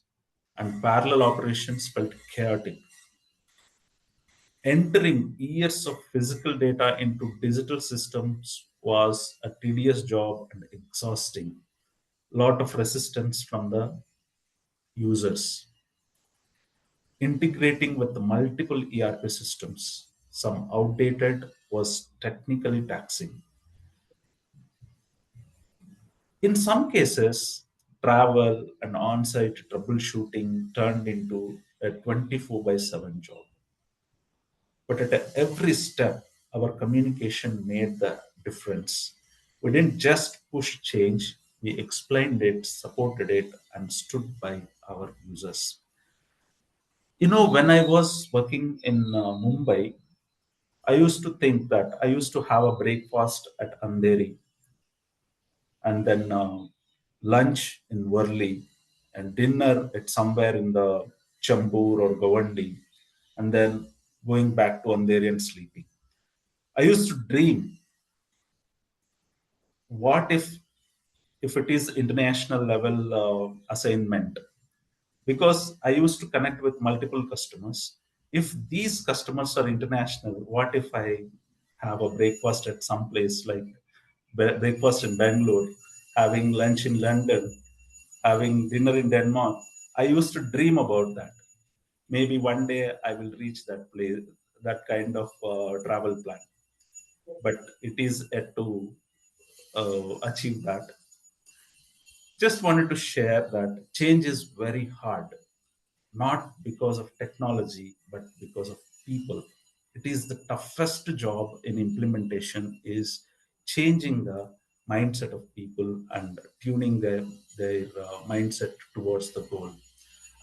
and parallel operations felt chaotic. Entering years of physical data into digital systems was a tedious job and exhausting. Lot of resistance from the users. Integrating with the multiple ERP systems, some outdated, was technically taxing. In some cases, travel and on site troubleshooting turned into a 24 by 7 job. But at every step, our communication made the difference. We didn't just push change, we explained it, supported it, and stood by our users. You know, when I was working in Mumbai, I used to think that I used to have a breakfast at Andheri and then lunch in Worli and dinner at somewhere in the Chambur or Govandi and then going back to Andheri and sleeping. I used to dream, what if it is international level assignment? Because I used to connect with multiple customers. If these customers are international, what if I have a breakfast at some place like breakfast in Bangalore, having lunch in London, having dinner in Denmark? I used to dream about that. Maybe one day I will reach that place, that kind of travel plan. But it is yet to achieve that. Just wanted to share that change is very hard, not because of technology, but because of people. It is the toughest job in implementation is changing the mindset of people and tuning their mindset towards the goal.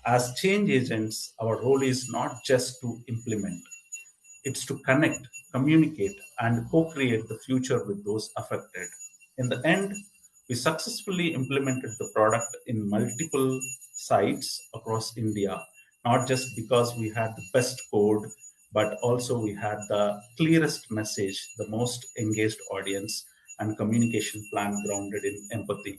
As change agents, our role is not just to implement, it's to connect, communicate, and co-create the future with those affected. In the end, we successfully implemented the product in multiple sites across India, not just because we had the best code, but also we had the clearest message, the most engaged audience, and communication plan grounded in empathy.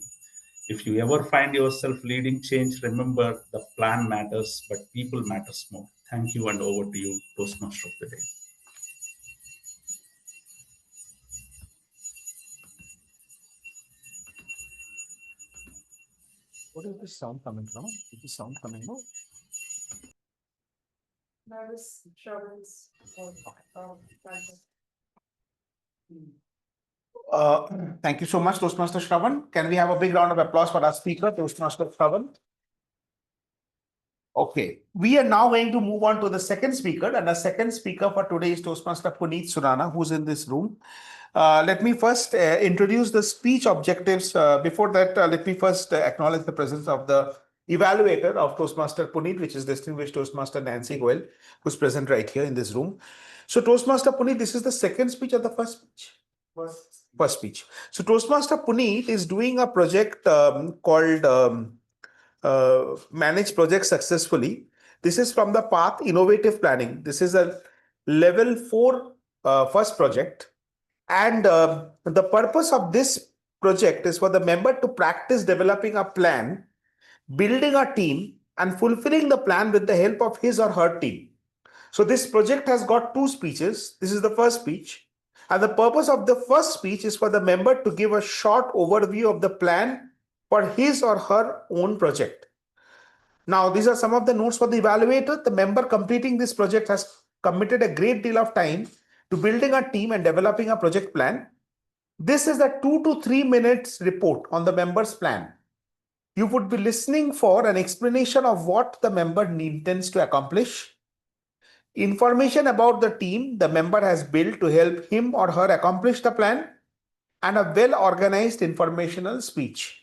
If you ever find yourself leading change, remember the plan matters, but people matters more. Thank you, and over to you, Toastmaster of the Day. What is this sound coming from? Is this sound coming from? That is Sravan's. Thank you so much, Toastmaster Sravan. Can we have a big round of applause for our speaker, Toastmaster Sravan? Okay, we are now going to move on to the second speaker, and the second speaker for today is Toastmaster Puneet Suraana, who's in this room. Let me first introduce the speech objectives. Before that, let me first acknowledge the presence of the evaluator of Toastmaster Puneet, which is distinguished Toastmaster Nancy Goel, who's present right here in this room. So Toastmaster Puneet, this is the second speech or the first speech? First speech. So Toastmaster Puneet is doing a project called Manage Projects Successfully. This is from the path Innovative Planning. This is a level 4 first project. And the purpose of this project is for the member to practice developing a plan, building a team, and fulfilling the plan with the help of his or her team. So this project has got 2 speeches. This is the first speech. And the purpose of the first speech is for the member to give a short overview of the plan for his or her own project. Now, these are some of the notes for the evaluator. The member completing this project has committed a great deal of time to building a team and developing a project plan. This is a 2 to 3 minutes report on the member's plan. You would be listening for an explanation of what the member intends to accomplish, information about the team the member has built to help him or her accomplish the plan, and a well-organized informational speech.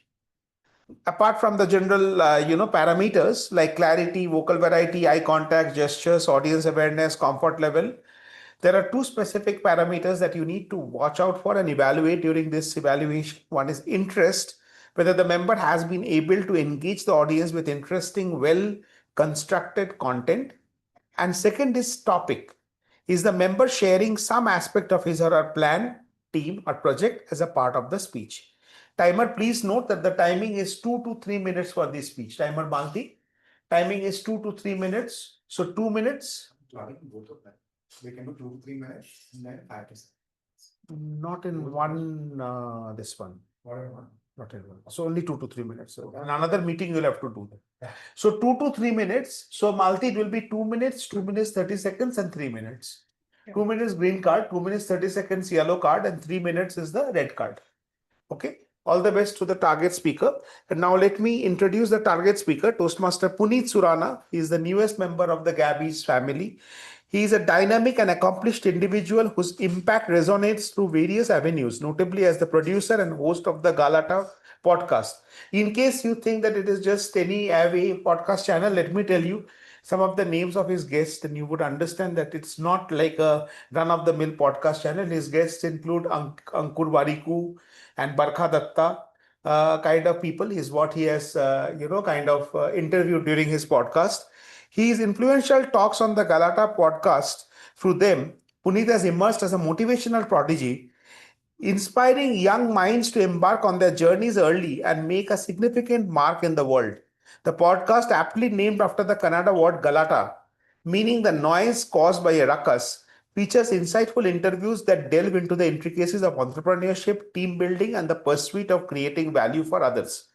Apart from the general, parameters like clarity, vocal variety, eye contact, gestures, audience awareness, comfort level, there are 2 specific parameters that you need to watch out for and evaluate during this evaluation. One is interest, whether the member has been able to engage the audience with interesting, well-constructed content. And second is topic. Is the member sharing some aspect of his or her plan, team, or project as a part of the speech? Timer, please note that the timing is 2 to 3 minutes for this speech. Timer, Malti. Timing is 2 to 3 minutes. So 2 minutes. Both of them. We can do 2 to 3 minutes and then 5 to 6. Not in one, this one. Whatever. Not in one. So only 2 to 3 minutes. So in another meeting, you'll have to do that. So 2 to 3 minutes. So Malti, it will be 2 minutes, 2 minutes, 30 seconds, and 3 minutes. 2 minutes green card, 2 minutes, 30 seconds yellow card, and 3 minutes is the red card. Okay. All the best to the target speaker. And now let me introduce the target speaker, Toastmaster Puneet Suraana. He is the newest member of the Gabbys family. He is a dynamic and accomplished individual whose impact resonates through various avenues, notably as the producer and host of the Galata podcast. In case you think that it is just any podcast channel, let me tell you some of the names of his guests, and you would understand that it's not like a run-of-the-mill podcast channel. His guests include Ankur Wariku and Barkha Dutta, kind of people is what he has, interviewed during his podcast. His influential talks on the Galata podcast, through them, Puneet has emerged as a motivational prodigy, inspiring young minds to embark on their journeys early and make a significant mark in the world. The podcast, aptly named after the Kannada word Galata, meaning the noise caused by a ruckus, features insightful interviews that delve into the intricacies of entrepreneurship, team building, and the pursuit of creating value for others.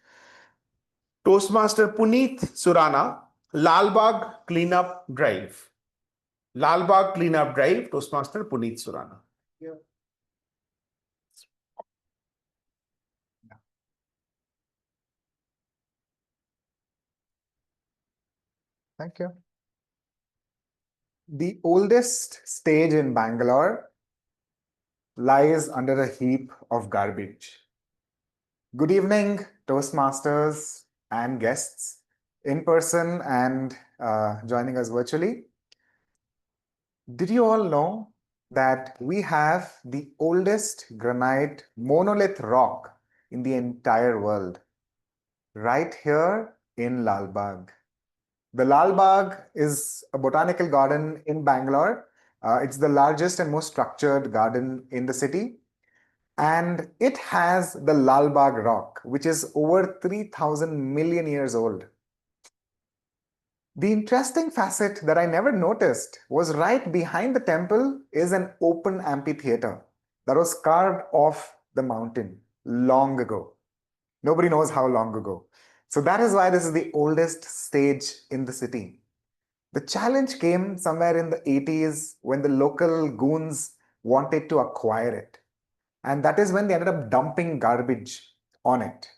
Toastmaster Puneet Suraana, Lalbagh Cleanup Drive. Lalbagh Cleanup Drive, Toastmaster Puneet Suraana. Yeah. Thank you. The oldest stage in Bangalore lies under a heap of garbage. Good evening, Toastmasters and guests, in person and joining us virtually. Did you all know that we have the oldest granite monolith rock in the entire world, right here in Lalbagh? The Lalbagh is a botanical garden in Bangalore. It's the largest and most structured garden in the city. And it has the Lalbagh rock, which is over 3,000 million years old. The interesting facet that I never noticed was right behind the temple is an open amphitheater that was carved off the mountain long ago. Nobody knows how long ago. So that is why this is the oldest stage in the city. The challenge came somewhere in the 80s when the local goons wanted to acquire it. And that is when they ended up dumping garbage on it.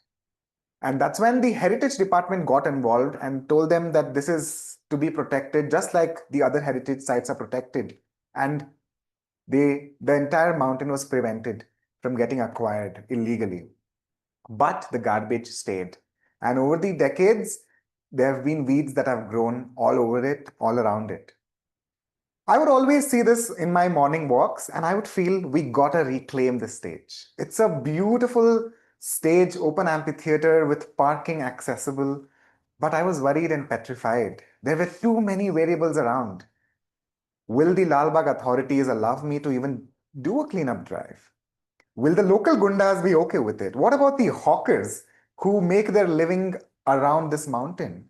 And that's when the heritage department got involved and told them that this is to be protected, just like the other heritage sites are protected. And the entire mountain was prevented from getting acquired illegally. But the garbage stayed. And over the decades, there have been weeds that have grown all over it, all around it. I would always see this in my morning walks, and I would feel we gotta reclaim this stage. It's a beautiful stage, open amphitheater with parking accessible, but I was worried and petrified. There were too many variables around. Will the Lal Bagh authorities allow me to even do a cleanup drive? Will the local gundas be okay with it? What about the hawkers who make their living around this mountain?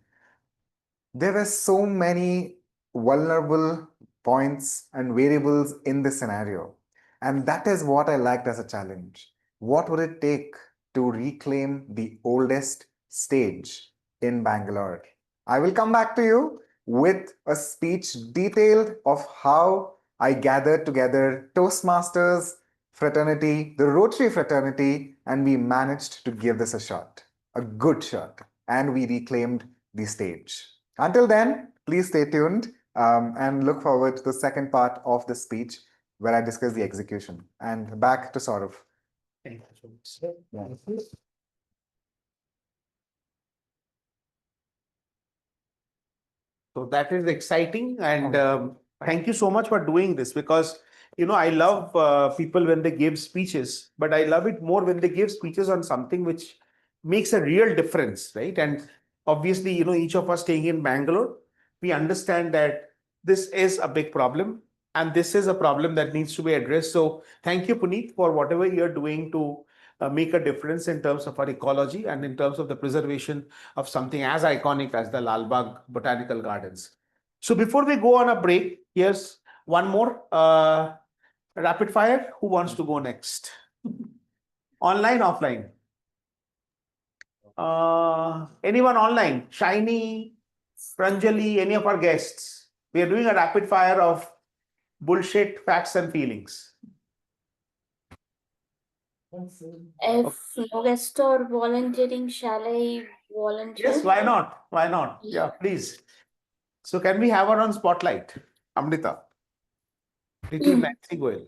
There were so many vulnerable points and variables in this scenario. And that is what I liked as a challenge. What would it take to reclaim the oldest stage in Bangalore? I will come back to you with a speech detailed of how I gathered together Toastmasters fraternity, the Rotary fraternity, and we managed to give this a shot, a good shot, and we reclaimed the stage. Until then, please stay tuned and look forward to the second part of the speech where I discuss the execution. And back to Sourav. Thank you so much. Yeah. So that is exciting, and thank you so much for doing this, because I love people when they give speeches, but I love it more when they give speeches on something which makes a real difference, right? And obviously, each of us staying in Bangalore, we understand that this is a big problem and this is a problem that needs to be addressed. So thank you, Puneet, for whatever you're doing to make a difference in terms of our ecology and in terms of the preservation of something as iconic as the Lal Bagh Botanical Gardens. So before we go on a break, here's one more rapid fire. Who wants to go next? Online, offline? Anyone online? Shiny, Pranjali, any of our guests? We are doing a rapid fire of bullshit, facts, and feelings. If no guest or volunteering, shall I volunteer? Yes, why not? Why not? Yeah, please. So can we have her on spotlight? Amritha. Little Nancy Goel.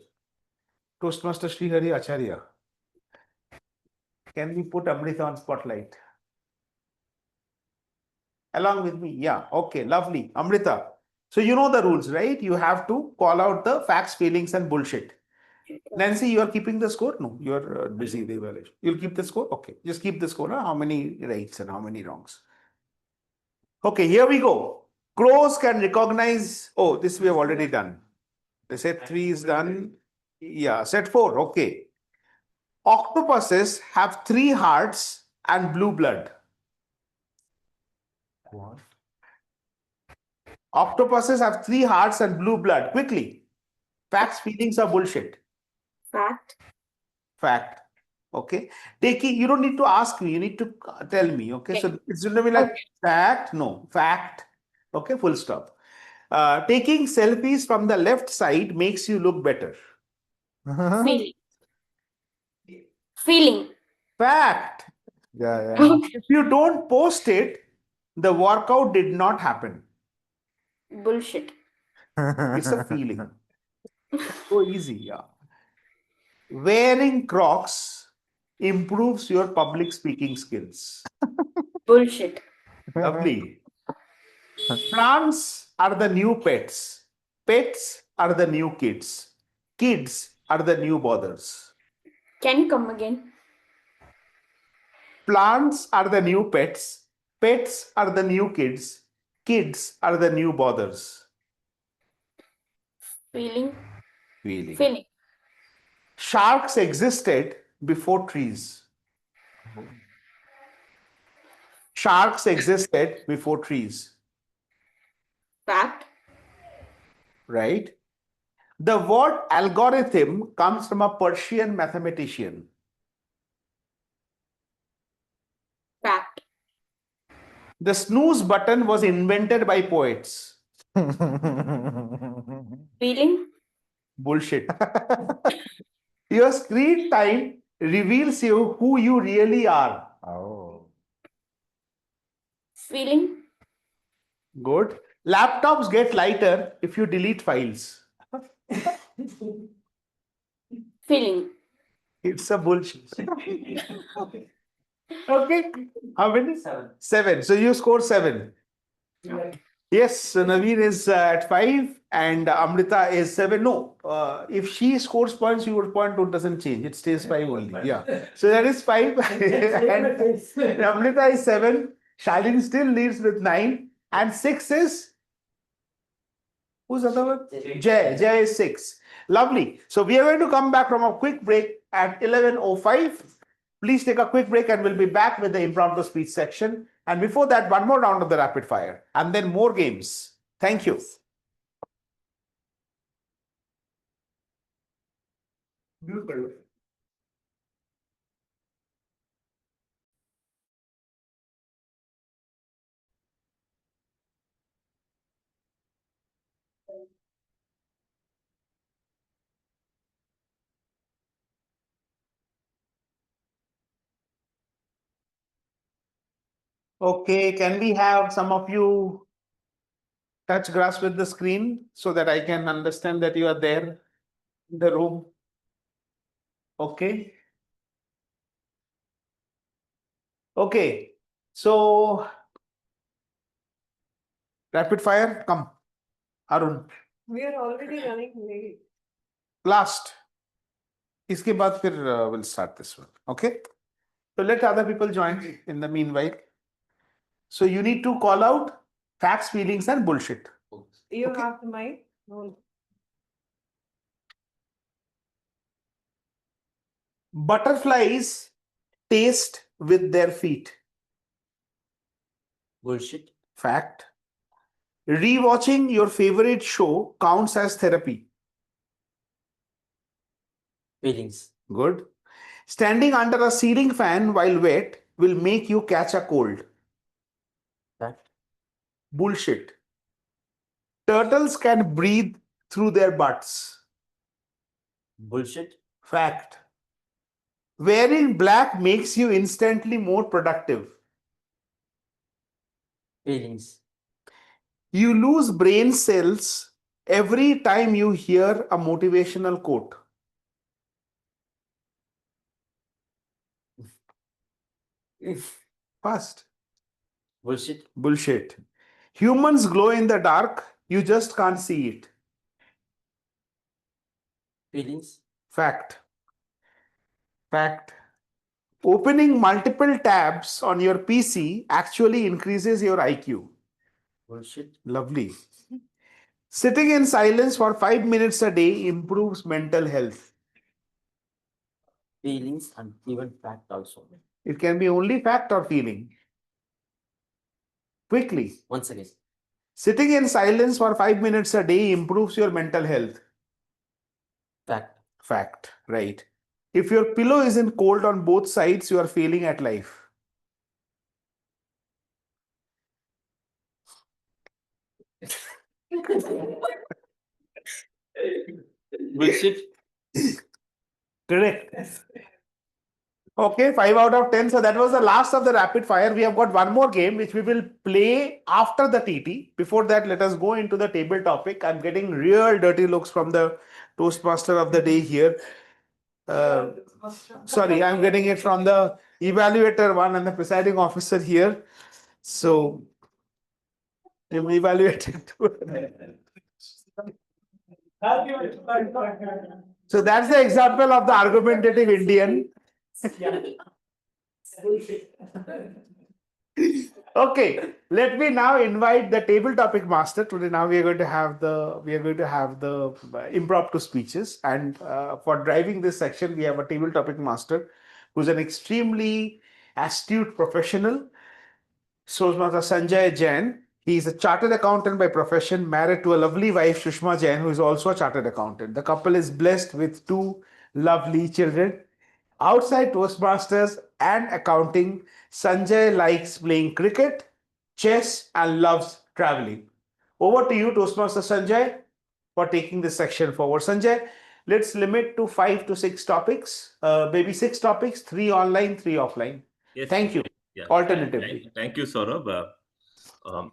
Toastmaster Sreehari Acharya. Can we put Amritha on spotlight? Along with me? Yeah, okay, lovely. Amritha. So you know the rules, right? You have to call out the facts, feelings, and bullshit. Nancy, you are keeping the score? No, you are busy with the evaluation. You'll keep the score? Okay, just keep the score. Huh? How many rights and how many wrongs? Okay, here we go. Crows can recognize. Oh, this we have already done. The set 3 is done. Yeah, set 4. Okay. Octopuses have 3 hearts and blue blood. What? Octopuses have 3 hearts and blue blood. Quickly. Facts, feelings, or bullshit? Fact. Fact. Okay. You don't need to ask me. You need to tell me. Okay. So it's going to be like fact. No. Fact. Okay. Full stop. Taking selfies from the left side makes you look better. Feeling. Feeling. Fact. Yeah. If you don't post it, the workout did not happen. Bullshit. It's a feeling. So easy. Yeah. Wearing Crocs improves your public speaking skills. Bullshit. Lovely. Plants are the new pets. Pets are the new kids. Kids are the new bothers. Can you come again? Plants are the new pets. Pets are the new kids. Kids are the new bothers. Feeling. Feeling. Sharks existed before trees. Sharks existed before trees. Fact. Right? The word algorithm comes from a Persian mathematician. Fact. The snooze button was invented by poets. Feeling. Bullshit. Your screen time reveals you who you really are. Oh. Feeling. Good. Laptops get lighter if you delete files. Feeling. It's a bullshit. Okay. How many? 7. So you score 7. Yes, so Naveen is at 5 and Amrita is 7. No, if she scores points, your point doesn't change. It stays 5 only. Yeah. So that is 5. And Amrita is 7. Shalin still leads with 9. And 6 is? Who's the other one? Jay. Jay is 6. Lovely. So we are going to come back from a quick break at 11:05. Please take a quick break and we'll be back with the impromptu speech section. And before that, one more round of the rapid fire and then more games. Thank you. Okay, can we have some of you touch grass with the screen so that I can understand that you are there in the room? Okay. Okay, so rapid fire, come. Arun, We are already running late. last. Iske baad fir we'll start this one. Okay. So let other people join in the meanwhile. So you need to call out facts, feelings, and bullshit. You Okay. have the mic? No. Butterflies taste with their feet. Bullshit. Fact. Rewatching your favorite show counts as therapy. Feelings. Good. Standing under a ceiling fan while wet will make you catch a cold. Fact. Bullshit. Turtles can breathe through their butts. Bullshit. Fact. Wearing black makes you instantly more productive. Feelings. You lose brain cells every time you hear a motivational quote. Fast. Bullshit. Bullshit. Humans glow in the dark, you just can't see it. Feelings. Fact. Fact. Opening multiple tabs on your PC actually increases your IQ. Bullshit. Lovely. Sitting in silence for 5 minutes a day improves mental health. Feelings and even fact also. It can be only fact or feeling. Quickly. Once again. Sitting in silence for 5 minutes a day improves your mental health. Fact. Fact. Right. If your pillow isn't cold on both sides, you are failing at life. Bullshit. Correct. Okay, 5 out of 10. So that was the last of the rapid fire. We have got one more game which we will play after the TT. Before that, let us go into the table topic. I'm getting real dirty looks from the Toastmaster of the day here. Sorry, I'm getting it from the evaluator one and the presiding officer here. So, I'm evaluating. So that's the example of the argumentative Indian. Okay, let me now invite the table topic master. Today, now we are going to have the impromptu speeches, and for driving this section, we have a table topic master who's an extremely astute professional. So, Sanjay Jain. He is a chartered accountant by profession, married to a lovely wife, Sushma Jain, who is also a chartered accountant. The couple is blessed with 2 lovely children. Outside Toastmasters and accounting, Sanjay likes playing cricket, chess, and loves traveling. Over to you, Toastmaster Sanjay, for taking this section forward. Sanjay, let's limit to 5 to 6 topics, maybe 6 topics, 3 online, 3 offline. Yes, Thank you. yeah. Alternatively. Thank you, Sourav. Um,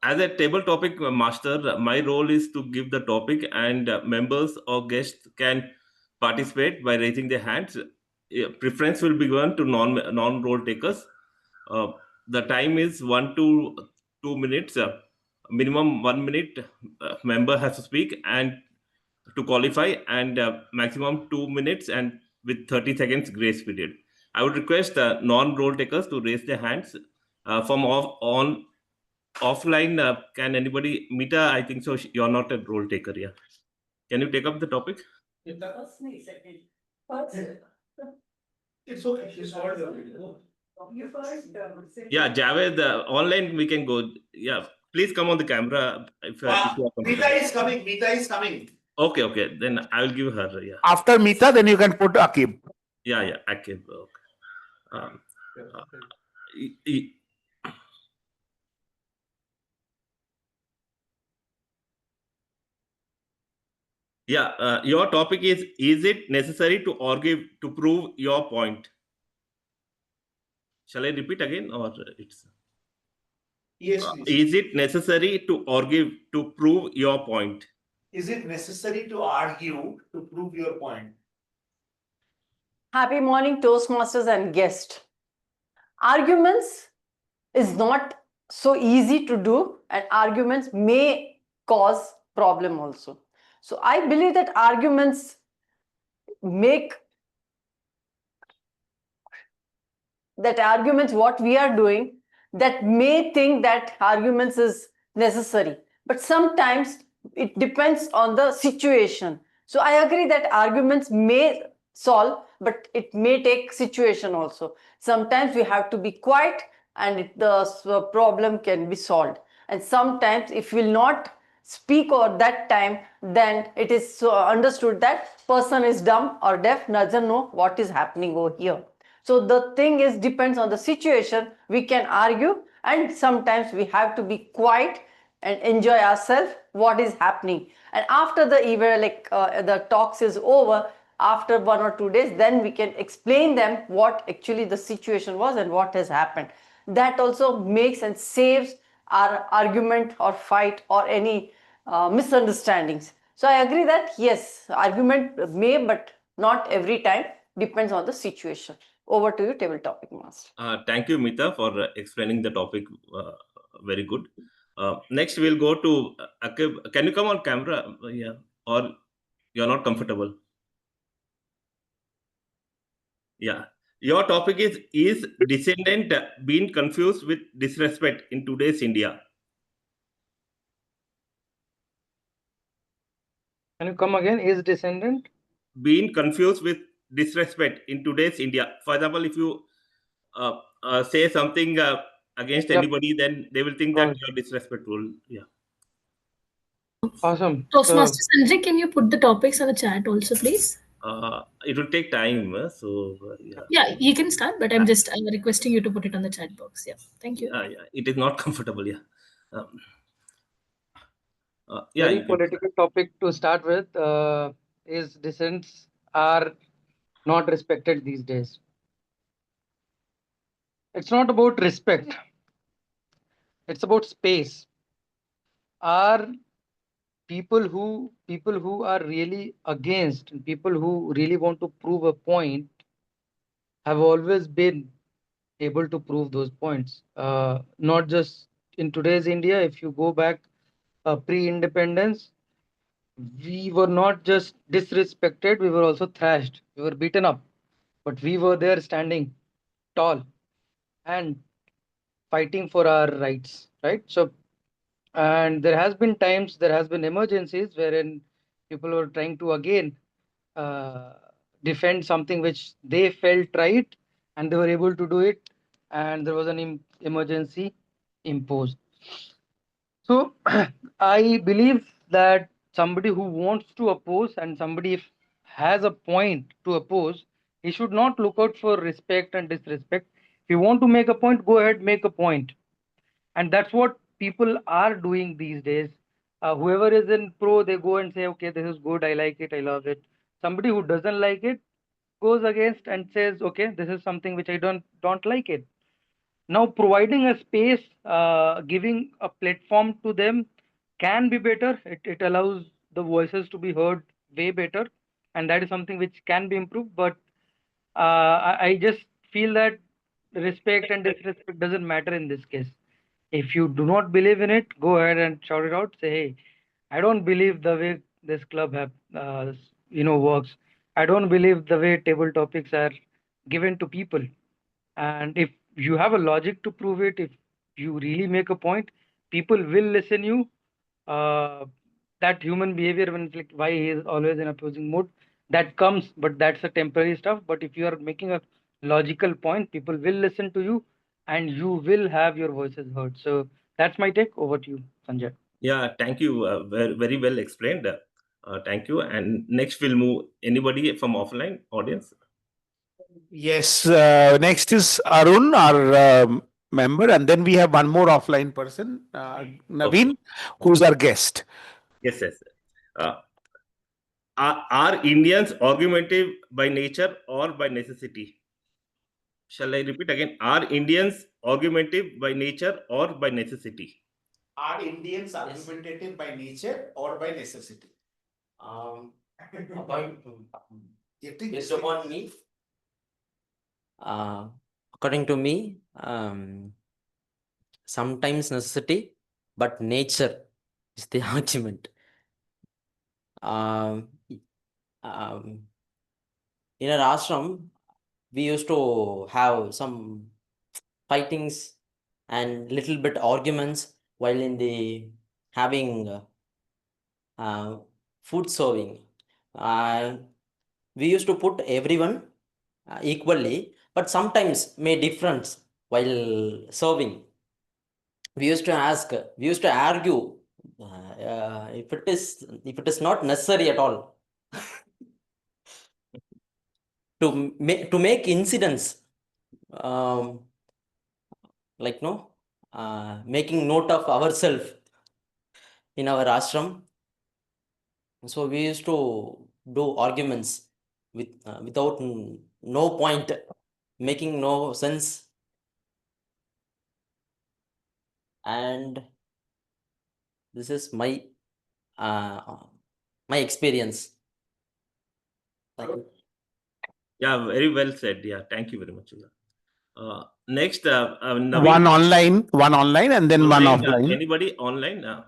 as a table topic master, my role is to give the topic, and members or guests can participate by raising their hands. Preference will be given to non role takers. The time is 1 to 2 minutes. Minimum 1 minute member has to speak and to qualify, and maximum 2 minutes and with 30 seconds grace period. I would request non role takers to raise their hands. From offline, can anybody, Mita, I think so, you're not a role taker, yeah. Can you take up the topic? It's okay. She's Yeah, Javed, online we can go. Yeah, please come on the camera if you are comfortable. Mita is coming. Mita is coming. Okay, then I will give her, yeah. After Mita, then you can put Akib. Yeah, Akib. Okay. E- e- Yeah, your topic is it necessary to argue to prove your point? Shall I repeat again, or it's? Yes, please. Is it necessary to argue to prove your point? Is it necessary to argue to prove your point? Happy morning, Toastmasters and guest. Arguments is not so easy to do, and arguments may cause problem also. So I believe that arguments what we are doing, that may think that arguments is necessary, but sometimes it depends on the situation. So I agree that arguments may solve, but it may take situation also. Sometimes we have to be quiet and the problem can be solved. And sometimes if we will not speak at that time, then it is so understood that person is dumb or deaf, doesn't know what is happening over here. So the thing is depends on the situation. We can argue, and sometimes we have to be quiet and enjoy ourselves what is happening. And after the event, the talks is over, after 1 or 2 days, then we can explain them what actually the situation was and what has happened. That also makes and saves our argument or fight or any misunderstandings. So I agree that yes, argument may, but not every time, depends on the situation. Over to you, table topic master. Thank you, Mita, for explaining the topic very good. Next, we'll go to Akib. Can you come on camera? Yeah, or you're not comfortable? Yeah. Your topic is descendant being confused with disrespect in today's India? Can you come again? Is descendant being confused with disrespect in today's India? For example, if you say something against anybody, then they will think that you're disrespectful. Yeah. Awesome. Toastmaster Sanjay, can you put the topics on the chat also, please? It will take time. Yeah. Yeah, you can start, but I'm just requesting you to put it on the chat box. Yeah, thank you. Yeah, it is not comfortable. Yeah. Very political topic to start with. Is dissents are not respected these days. It's not about respect. It's about space. Are people who are really against and people who really want to prove a point have always been able to prove those points. Not just in today's India. If you go back pre-independence, we were not just disrespected, we were also thrashed, we were beaten up, but we were there standing tall and fighting for our rights, right? So, and there has been times, there has been emergencies wherein people were trying to again defend something which they felt right, and they were able to do it, and there was an emergency imposed. So I believe that somebody who wants to oppose and somebody if has a point to oppose, he should not look out for respect and disrespect. If you want to make a point, go ahead, make a point. And that's what people are doing these days. Whoever is in pro, they go and say, okay, this is good, I like it, I love it. Somebody who doesn't like it goes against and says, okay, this is something which I don't like it. Now, providing a space, giving a platform to them can be better. It allows the voices to be heard way better, and that is something which can be improved. But I just feel that respect and disrespect doesn't matter in this case. If you do not believe in it, go ahead and shout it out. Say, hey, I don't believe the way this club works. I don't believe the way table topics are given to people. And if you have a logic to prove it, if you really make a point, people will listen you. That human behavior, when it's like why he is always in opposing mode, that comes, but that's a temporary stuff. But if you are making a logical point, people will listen to you, and you will have your voices heard. So that's my take. Over to you, Sanjay. Yeah, thank you. Very, very well explained. Thank you. And next we'll move anybody from offline audience. Yes, next is Arun, our member, and then we have one more offline person, Naveen, who's our guest. Yes, yes. Are Indians argumentative by nature or by necessity? Shall I repeat again? Are Indians argumentative by nature or by necessity? Are Indians argumentative by nature or by necessity? Based upon me, according to me, sometimes necessity, but nature is the argument. In our ashram, we used to have some fightings and little bit arguments while in the having food serving. We used to put everyone equally, but sometimes may difference while serving. We used to argue if it is not necessary at all to make incidents, like making note of ourselves in our ashram. So we used to do arguments without no point, making no sense. And this is my experience. Thank you. Yeah, very well said. Yeah, thank you very much. Next, Naveen. One online, and then one offline. Anybody online?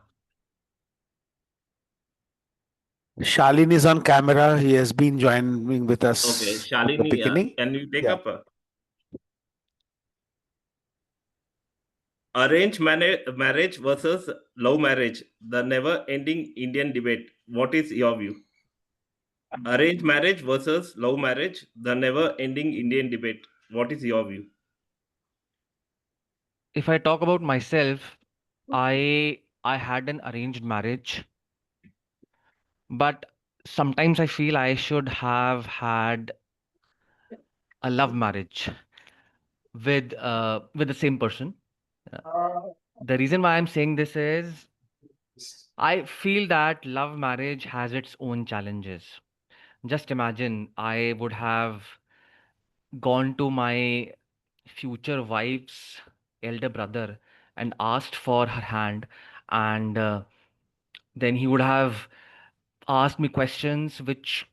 Shalin is on camera. He has been joining with us. Okay, at the Shalini, beginning. can you take up? Arranged marriage versus love marriage, the never-ending Indian debate. What is your view? Arranged marriage versus love marriage, the never-ending Indian debate. What is your view? If I talk about myself, I had an arranged marriage, but sometimes I feel I should have had a love marriage with the same person. The reason why I'm saying this is I feel that love marriage has its own challenges. Just imagine I would have gone to my future wife's elder brother and asked for her hand, and then he would have asked me questions which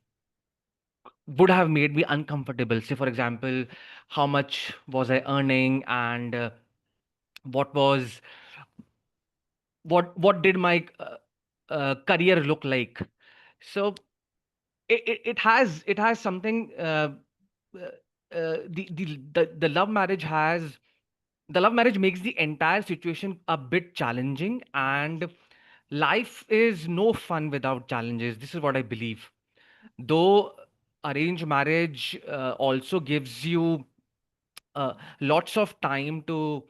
would have made me uncomfortable. Say, for example, how much was I earning, and what was what did my career look like? So it has something. The love marriage has the love marriage makes the entire situation a bit challenging, and life is no fun without challenges. This is what I believe. Though arranged marriage also gives you lots of time to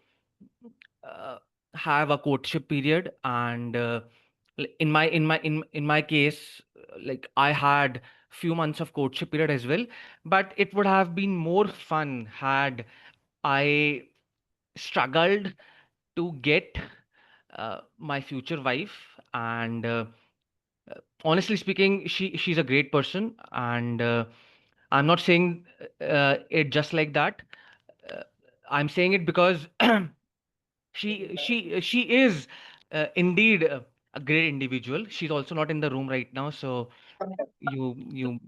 have a courtship period, and in my case, like I had few months of courtship period as well, but it would have been more fun had I struggled to get my future wife. And honestly speaking, she's a great person, and I'm not saying it just like that. I'm saying it because she is indeed a great individual. She's also not in the room right now, so you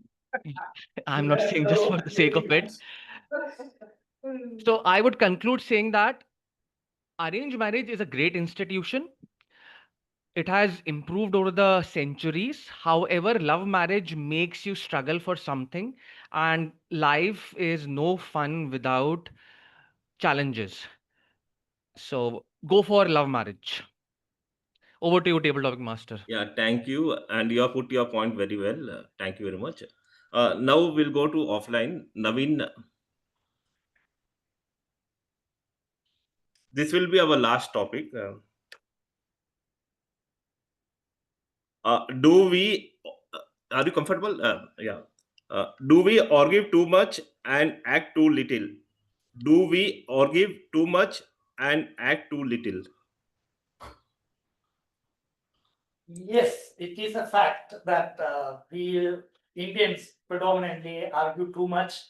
I'm not saying just for the sake of it. So I would conclude saying that arranged marriage is a great institution. It has improved over the centuries. However, love marriage makes you struggle for something, and life is no fun without challenges. So go for love marriage. Over to you, table topic master. Yeah, thank you. And you have put your point very well. Thank you very much. Now we'll go to offline. Naveen, this will be our last topic. Do we, are you comfortable? Yeah. Do we argue too much and act too little? Do we argue too much and act too little? Yes, it is a fact that we Indians predominantly argue too much,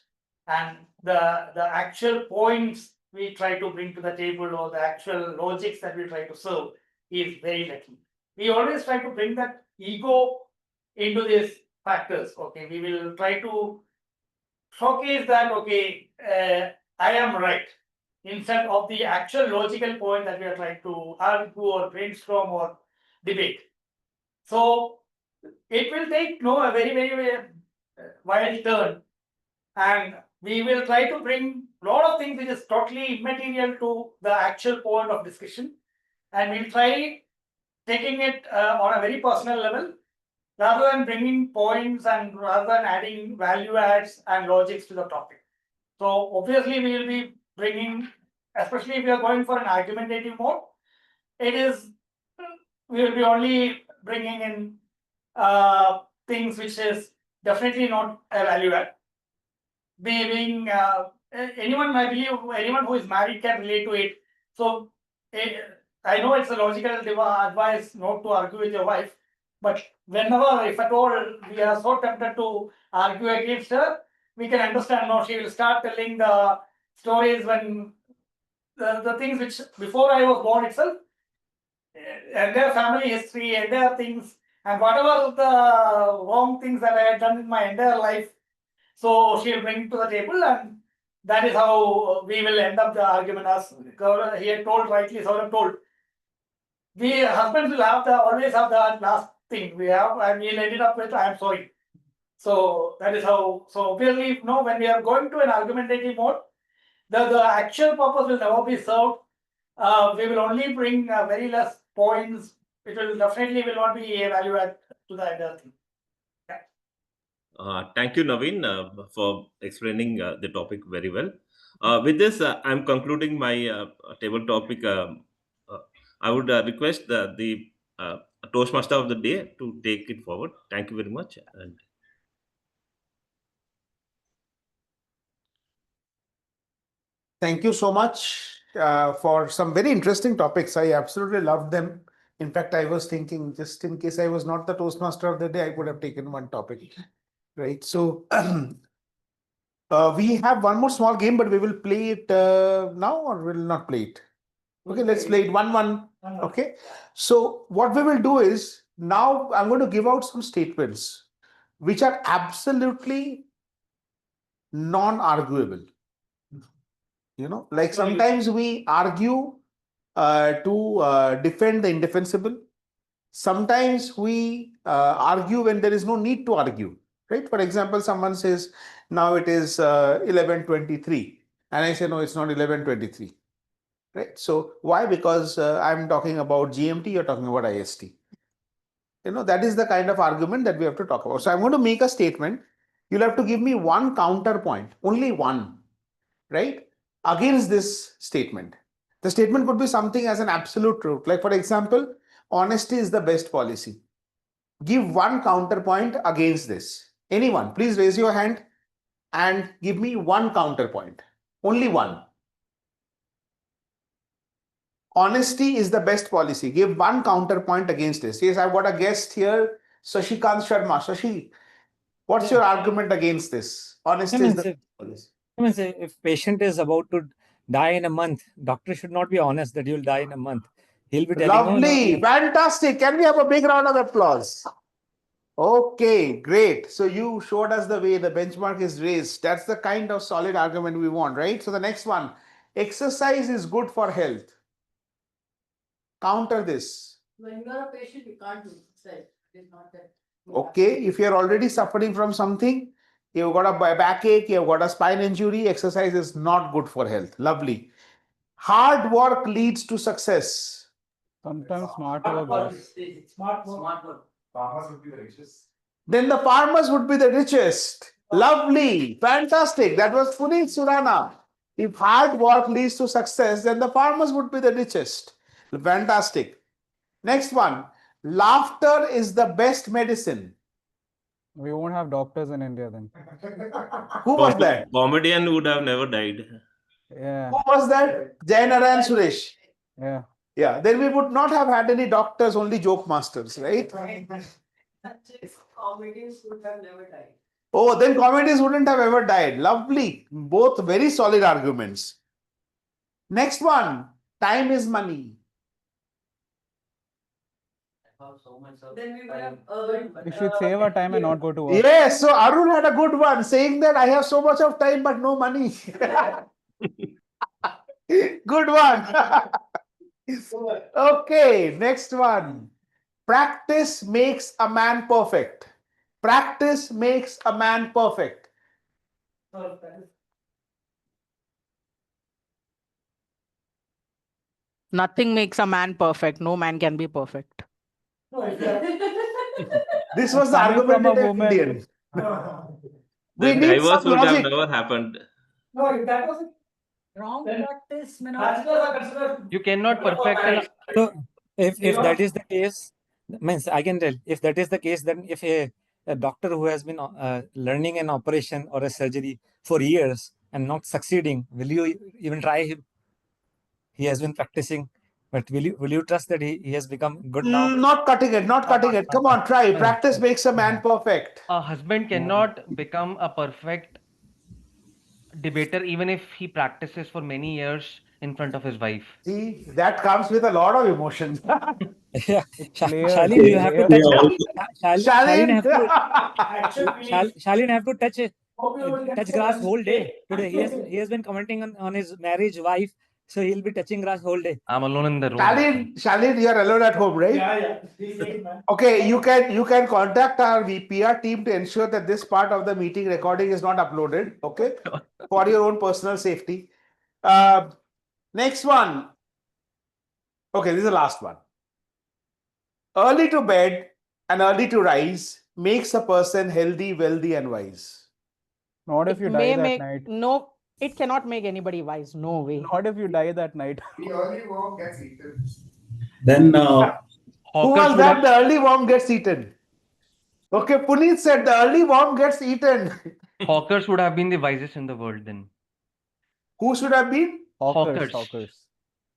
and the actual points we try to bring to the table or the actual logics that we try to serve is very little. We always try to bring that ego into these factors. Okay, we will try to showcase that, okay, I am right, instead of the actual logical point that we are trying to argue or brainstorm or debate. So it will take a very wild turn, and we will try to bring a lot of things which is totally immaterial to the actual point of discussion, and we'll try taking it on a very personal level rather than bringing points and rather than adding value adds and logics to the topic. So obviously we will be bringing, especially if we are going for an argumentative mode, we will be only bringing in things which is definitely not a value add. Being anyone, I believe anyone who is married can relate to it. So I know it's a logical advice not to argue with your wife, but whenever, if at all, we are so tempted to argue against her, we can understand now she will start telling the stories when the things which before I was born itself, and their family history and their things, and whatever the wrong things that I had done in my entire life, so she'll bring to the table, and that is how we will end up the argument. As he had told rightly, Sourav told, we husbands will always have the last thing we have, and we'll end it up with "I am sorry." So that is how. So obviously, when we are going to an argumentative mode, the actual purpose will never be served. We will only bring very less points. It will definitely will not be a value add to the entire thing. Thank you, Naveen, for explaining the topic very well. With this, I'm concluding my table topic. I would request the Toastmaster of the day to take it forward. Thank you very much. And thank you so much for some very interesting topics. I absolutely loved them. In fact, I was thinking, just in case I was not the Toastmaster of the day, I would have taken one topic. Right. So we have one more small game, but we will play it now, or we will not play it. Okay, let's play it 1-1. Okay. So what we will do is, now I'm going to give out some statements which are absolutely non-arguable. Like sometimes we argue to defend the indefensible. Sometimes we argue when there is no need to argue. Right? For example, someone says, now it is 11:23. And I say, no, it's not 11:23. Right? So why? Because I'm talking about GMT, you're talking about IST. That is the kind of argument that we have to talk about. So I'm going to make a statement. You'll have to give me one counterpoint, only one, right, against this statement. The statement could be something as an absolute truth. Like, for example, honesty is the best policy. Give one counterpoint against this. Anyone, please raise your hand and give me one counterpoint. Only one. Honesty is the best policy. Give one counterpoint against this. Yes, I've got a guest here, Shashikant Sharma. Shashi, what's your argument against this? Honesty is the best policy. If patient is about to die in a month. Doctor should not be honest that you'll die in a month. He'll be telling, "Oh, no, Lovely, fantastic. Can we have a big round of applause? Okay, great. So you showed us the way the benchmark is raised. That's the kind of solid argument we want, right? So the next one, exercise is good for health. Counter this. When you are a patient, you can't do exercise. It's not that. Okay, if you're already suffering from something, you've got a backache, you've got a spine injury, exercise is not good for health. Lovely. Hard work leads to success. Sometimes smart work does. Smart work. Farmers would be the richest. Then the farmers would be the richest. Lovely, fantastic. That was Puneet Suraana. If hard work leads to success, then the farmers would be the richest. Fantastic. Next one. Laughter is the best medicine. We won't have doctors in India then. Who was that? Comedian would have never died. Yeah. Who was that? Jainara and Suresh. Yeah. Yeah, then we would not have had any doctors, only joke masters, right? Comedians would have never died. Oh, then comedians wouldn't have ever died. Lovely. Both very solid arguments. Next one. Time is money. Then we would have earned. We should save our time and not go to work. Yes, so Arun had a good one saying that I have so much of time but no money. Good one. Okay, next one. Practice makes a man perfect. Practice makes a man perfect. Nothing makes a man perfect. No man can be perfect. This was the Coming from a argumentative woman. Indian. The need divorce some would have logic. never happened. No, if that was wrong practice, may not. You cannot perfect an. So if that is the case, means I can tell, if that is the case, then if a doctor who has been learning an operation or a surgery for years and not succeeding, will you even try him? He has been practicing, but will you trust that he has become good now? Not cutting it, not cutting it. Come on, try. Practice makes a man perfect. A husband cannot become a perfect debater even if he practices for many years in front of his wife. See, that comes with a lot of emotions. Yeah, Layers, Shalin, you have to layers. touch. Shalin have to touch grass whole day today. He has been commenting on his marriage wife, so he'll be touching grass whole day. I'm alone in the room. Shalin, you're alone at home, right? Yeah. Okay, you can contact our VPR team to ensure that this part of the meeting recording is not uploaded. Okay, for your own personal safety. Next one. Okay, this is the last one. Early to bed and early to rise makes a person healthy, wealthy, and wise. Not if you It die may that make night. no. It cannot make anybody wise. No way. Not if you die that night. The early worm gets eaten. Then Who was that? The early worm gets eaten. Okay, Puneet said the early worm gets eaten. Hawkers would have been the wisest in the world then. Who should have been? Hawkers.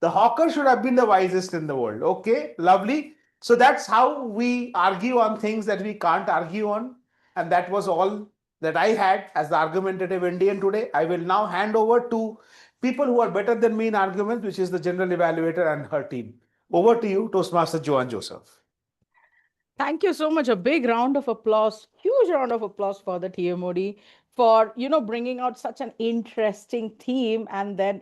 The hawker should have been the wisest in the world. Okay, lovely. So that's how we argue on things that we can't argue on. And that was all that I had as the argumentative Indian today. I will now hand over to people who are better than me in argument, which is the general evaluator and her team. Over to you, Toastmaster Joane Joseph. Thank you so much. A big round of applause, huge round of applause for the TMOD for, bringing out such an interesting theme and then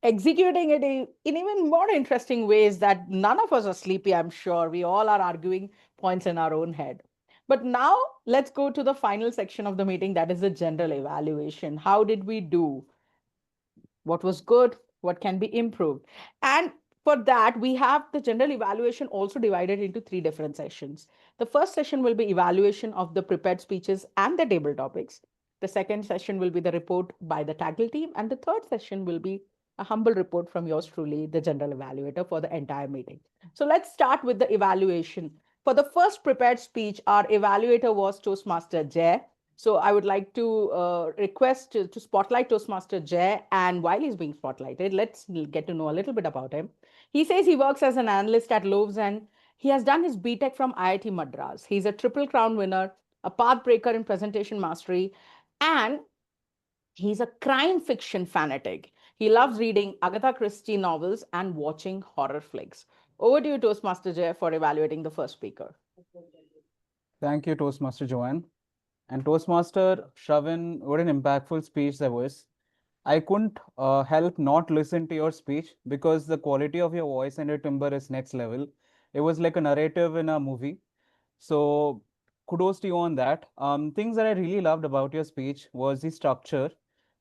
executing it in even more interesting ways that none of us are sleepy, I'm sure. We all are arguing points in our own head. But now let's go to the final section of the meeting, that is the general evaluation. How did we do? What was good? What can be improved? And for that, we have the general evaluation also divided into 3 different sessions. The first session will be evaluation of the prepared speeches and the table topics. The second session will be the report by the TAGL team. And the third session will be a humble report from yours truly, the general evaluator, for the entire meeting. So let's start with the evaluation. For the first prepared speech, our evaluator was Toastmaster Jay. So I would like to request to spotlight Toastmaster Jay, and while he's being spotlighted, let's get to know a little bit about him. He says he works as an analyst at Loaves and he has done his BTech from IIT Madras. He's a Triple Crown winner, a path breaker in presentation mastery, and he's a crime fiction fanatic. He loves reading Agatha Christie novels and watching horror flicks. Over to you, Toastmaster Jay, for evaluating the first speaker. Thank you, Toastmaster Joanne. And Toastmaster Sravan, what an impactful speech that was. I couldn't help not listen to your speech because the quality of your voice and your timbre is next level. It was like a narrative in a movie. So kudos to you on that. Things that I really loved about your speech was the structure.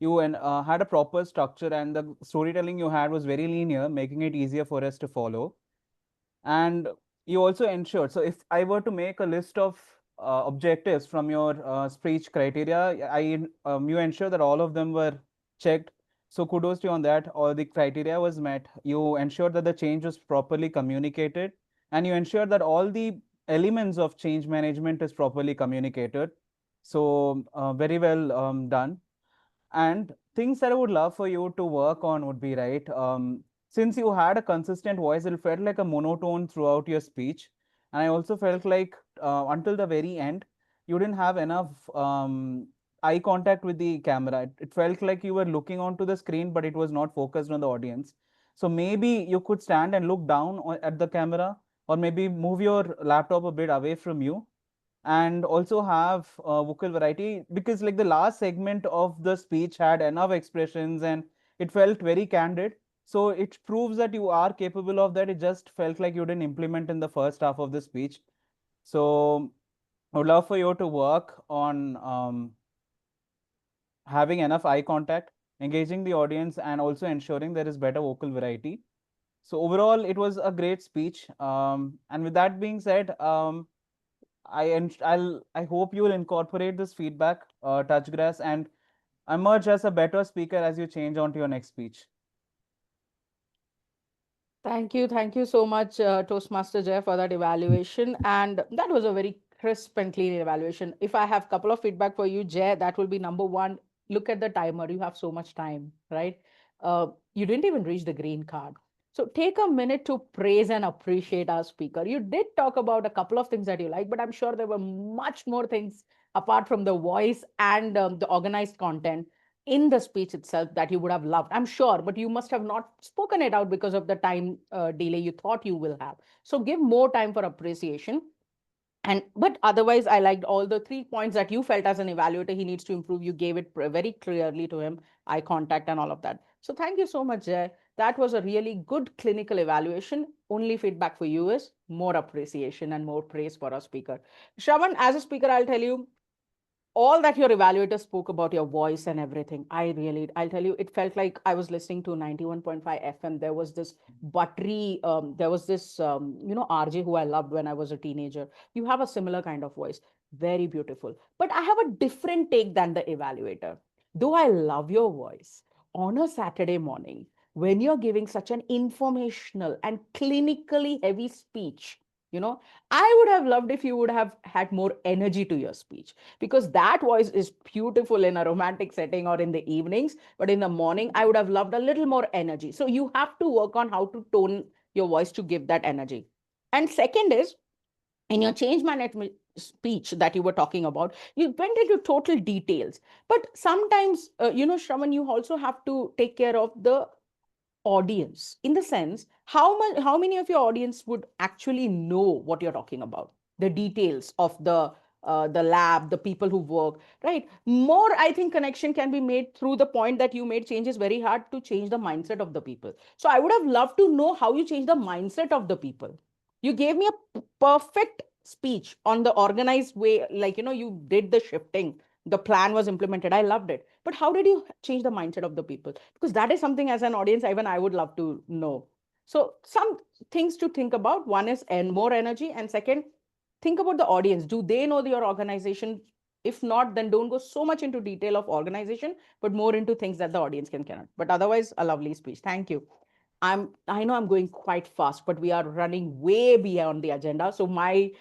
You had a proper structure, and the storytelling you had was very linear, making it easier for us to follow. And you also ensured, so if I were to make a list of objectives from your speech criteria, you ensure that all of them were checked. So kudos to you on that. All the criteria was met. You ensured that the change was properly communicated, and you ensured that all the elements of change management is properly communicated. So very well done. And things that I would love for you to work on would be, right, since you had a consistent voice, it felt like a monotone throughout your speech. And I also felt like until the very end, you didn't have enough eye contact with the camera. It felt like you were looking onto the screen, but it was not focused on the audience. So maybe you could stand and look down at the camera, or maybe move your laptop a bit away from you, and also have vocal variety, because like the last segment of the speech had enough expressions and it felt very candid. So it proves that you are capable of that. It just felt like you didn't implement in the first half of the speech. So I would love for you to work on having enough eye contact, engaging the audience, and also ensuring there is better vocal variety. So overall, it was a great speech. And with that being said, I hope you will incorporate this feedback, Touchgrass, and emerge as a better speaker as you change on to your next speech. Thank you so much, Toastmaster Jay, for that evaluation. And that was a very crisp and clean evaluation. If I have a couple of feedback for you, Jay, that will be number one. Look at the timer. You have so much time, right? You didn't even reach the green card. So take a minute to praise and appreciate our speaker. You did talk about a couple of things that you like, but I'm sure there were much more things apart from the voice and the organized content in the speech itself that you would have loved, I'm sure, but you must have not spoken it out because of the time delay you thought you will have. So give more time for appreciation. And but otherwise, I liked all the 3 points that you felt as an evaluator he needs to improve. You gave it very clearly to him, eye contact and all of that. So thank you so much, Jay. That was a really good clinical evaluation. Only feedback for you is more appreciation and more praise for our speaker. Sravan, as a speaker, I'll tell you, all that your evaluator spoke about your voice and everything, I'll tell you, it felt like I was listening to 91.5 FM. There was this buttery, there was this, RJ who I loved when I was a teenager. You have a similar kind of voice. Very beautiful. But I have a different take than the evaluator. Though I love your voice, on a Saturday morning, when you're giving such an informational and clinically heavy speech, I would have loved if you would have had more energy to your speech, because that voice is beautiful in a romantic setting or in the evenings, but in the morning I would have loved a little more energy. So you have to work on how to tone your voice to give that energy. And second is, in your change management speech that you were talking about, you went into total details, but sometimes Shravan, you also have to take care of the audience, in the sense, how many of your audience would actually know what you're talking about, the details of the lab, the people who work, right? More, I think, connection can be made through the point that you made change is very hard to change the mindset of the people. So I would have loved to know how you change the mindset of the people. You gave me a perfect speech on the organized way, like, you did the shifting, the plan was implemented, I loved it. But how did you change the mindset of the people? Because that is something, as an audience, even I would love to know. So some things to think about. One is more energy, and second, think about the audience. Do they know your organization? If not, then don't go so much into detail of organization, but more into things that the audience cannot. But otherwise, a lovely speech. Thank you. I know I'm going quite fast, but we are running way beyond the agenda. So my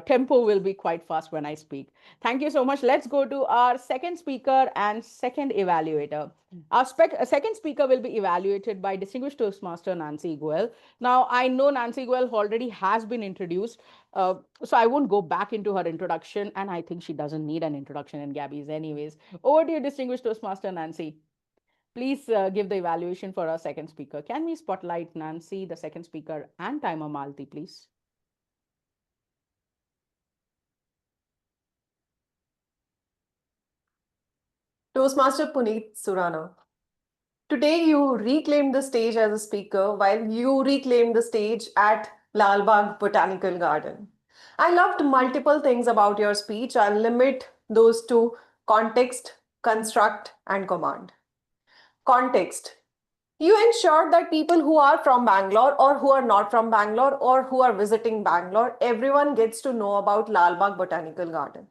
tempo will be quite fast when I speak. Thank you so much. Let's go to our second speaker and second evaluator. Our second speaker will be evaluated by distinguished Toastmaster Nancy Goel. Now, I know Nancy Goel already has been introduced, so I won't go back into her introduction, and I think she doesn't need an introduction in Gabbys anyways. Over to you, distinguished Toastmaster Nancy. Please give the evaluation for our second speaker. Can we spotlight Nancy, the second speaker, and timer Malathi, please? Toastmaster Puneet Suraana. Today you reclaimed the stage as a speaker while you reclaimed the stage at Lal Bagh Botanical Garden. I loved multiple things about your speech. I'll limit those to context, construct, and command. Context. You ensured that people who are from Bangalore or who are not from Bangalore or who are visiting Bangalore, everyone gets to know about Lal Bagh Botanical Garden.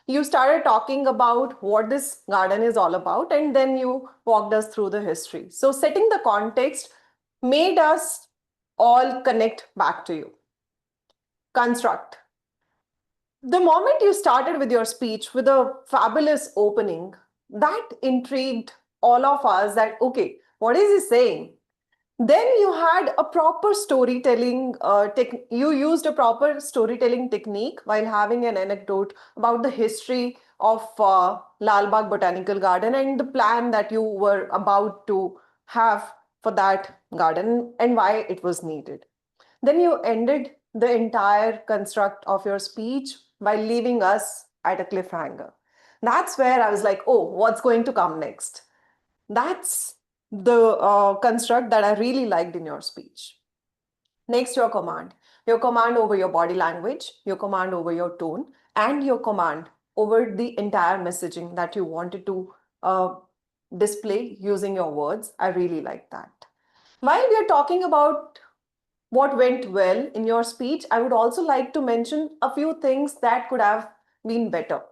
You started talking about what this garden is all about, and then you walked us through the history. So setting the context made us all connect back to you. Construct. The moment you started with your speech with a fabulous opening, that intrigued all of us that, okay, what is he saying? Then you had a proper storytelling, you used a proper storytelling technique while having an anecdote about the history of Lal Bagh Botanical Garden and the plan that you were about to have for that garden and why it was needed. Then you ended the entire construct of your speech by leaving us at a cliffhanger. That's where I was like, oh, what's going to come next? That's the construct that I really liked in your speech. Next, your command. Your command over your body language, your command over your tone, and your command over the entire messaging that you wanted to display using your words. I really like that. While we are talking about what went well in your speech, I would also like to mention a few things that could have been better,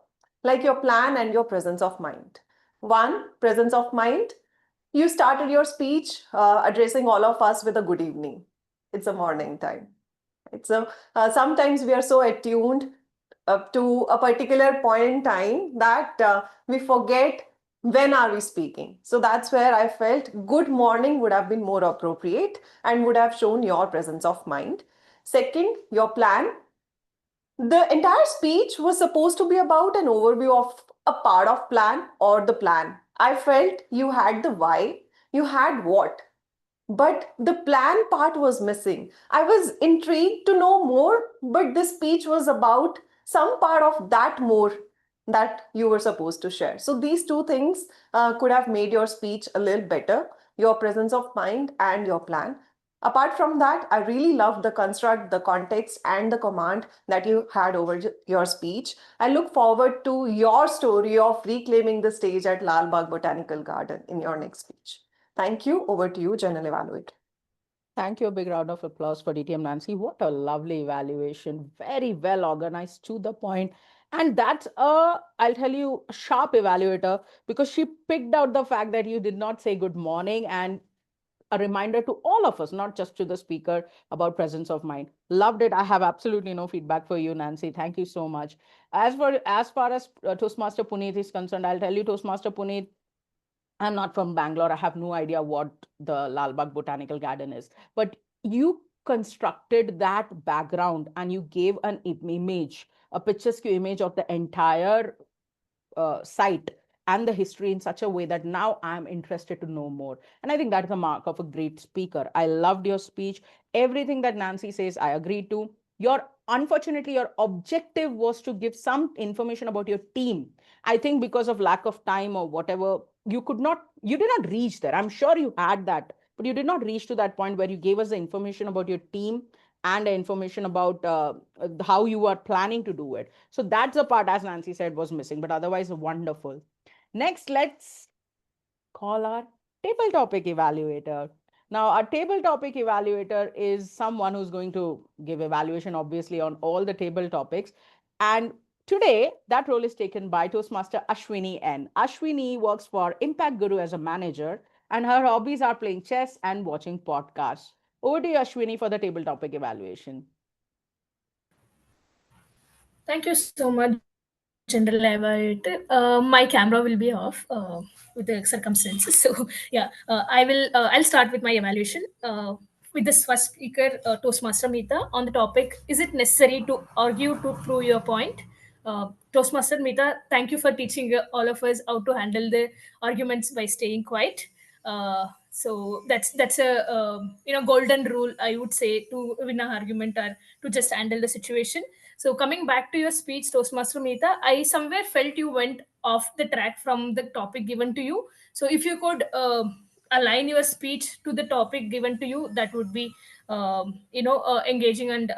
like your plan and your presence of mind. One, presence of mind. You started your speech addressing all of us with a good evening. It's a morning time. Sometimes we are so attuned to a particular point in time that we forget when are we speaking. So that's where I felt good morning would have been more appropriate and would have shown your presence of mind. Second, your plan. The entire speech was supposed to be about an overview of a part of plan or the plan. I felt you had the why, you had what, but the plan part was missing. I was intrigued to know more, but this speech was about some part of that more that you were supposed to share. So these two things could have made your speech a little better, your presence of mind and your plan. Apart from that, I really loved the construct, the context, and the command that you had over your speech. I look forward to your story of reclaiming the stage at Lal Bagh Botanical Garden in your next speech. Thank you. Over to you, General Evaluator. Thank you. A big round of applause for DTM Nancy. What a lovely evaluation. Very well organized, to the point. And that's I'll tell you, a sharp evaluator, because she picked out the fact that you did not say good morning, and a reminder to all of us, not just to the speaker, about presence of mind. Loved it. I have absolutely no feedback for you, Nancy. Thank you so much. As far as Toastmaster Puneet is concerned, I'll tell you, Toastmaster Puneet, I'm not from Bangalore. I have no idea what the Lal Bagh Botanical Garden is. But you constructed that background and you gave an image, a picturesque image of the entire site and the history in such a way that now I'm interested to know more. And I think that is a mark of a great speaker. I loved your speech. Everything that Nancy says, I agree to. Unfortunately, your objective was to give some information about your team. I think because of lack of time or whatever, you did not reach there. I'm sure you had that, but you did not reach to that point where you gave us the information about your team and the information about how you are planning to do it. So that's the part, as Nancy said, was missing, but otherwise wonderful. Next, let's call our table topic evaluator. Now, our table topic evaluator is someone who's going to give evaluation, obviously, on all the table topics. And today, that role is taken by Toastmaster Ashwini N. Ashwini works for Impact Guru as a manager, and her hobbies are playing chess and watching podcasts. Over to you, Ashwini, for the table topic evaluation. Thank you so much, General Evaluator. My camera will be off with the circumstances. So yeah, I'll start with my evaluation with this first speaker, Toastmaster Meeta, on the topic, is it necessary to argue to prove your point? Toastmaster Meeta, thank you for teaching all of us how to handle the arguments by staying quiet. So that's a golden rule, I would say, to win an argument or to just handle the situation. So coming back to your speech, Toastmaster Meeta, I somewhere felt you went off the track from the topic given to you. So if you could align your speech to the topic given to you, that would be engaging, and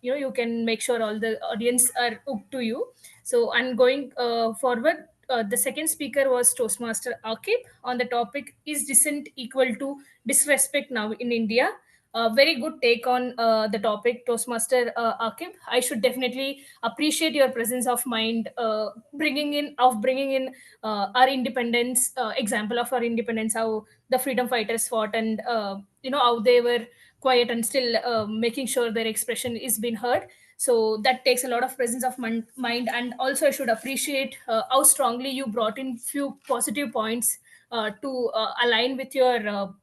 you can make sure all the audience are hooked to you. So I'm going forward. The second speaker was Toastmaster Akib on the topic, is dissent equal to disrespect now in India? Very good take on the topic, Toastmaster Akib. I should definitely appreciate your presence of mind, bringing in our independence, example of our independence, how the freedom fighters fought, and how they were quiet and still making sure their expression is being heard. So that takes a lot of presence of mind. And also I should appreciate how strongly you brought in few positive points to align with your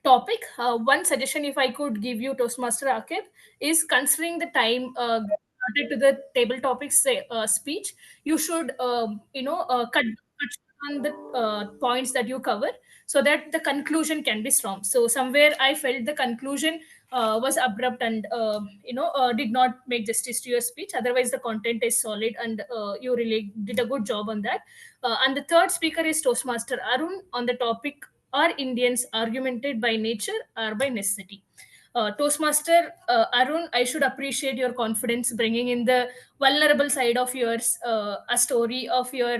topic. One suggestion, if I could give you, Toastmaster Akib, is considering the time allotted to the table topics speech, you should cut on the points that you cover, so that the conclusion can be strong. So somewhere I felt the conclusion was abrupt and did not make justice to your speech. Otherwise the content is solid, and you really did a good job on that. And the third speaker is Toastmaster Arun on the topic, are Indians argumented by nature or by necessity? Toastmaster Arun, I should appreciate your confidence bringing in the vulnerable side of yours, a story of your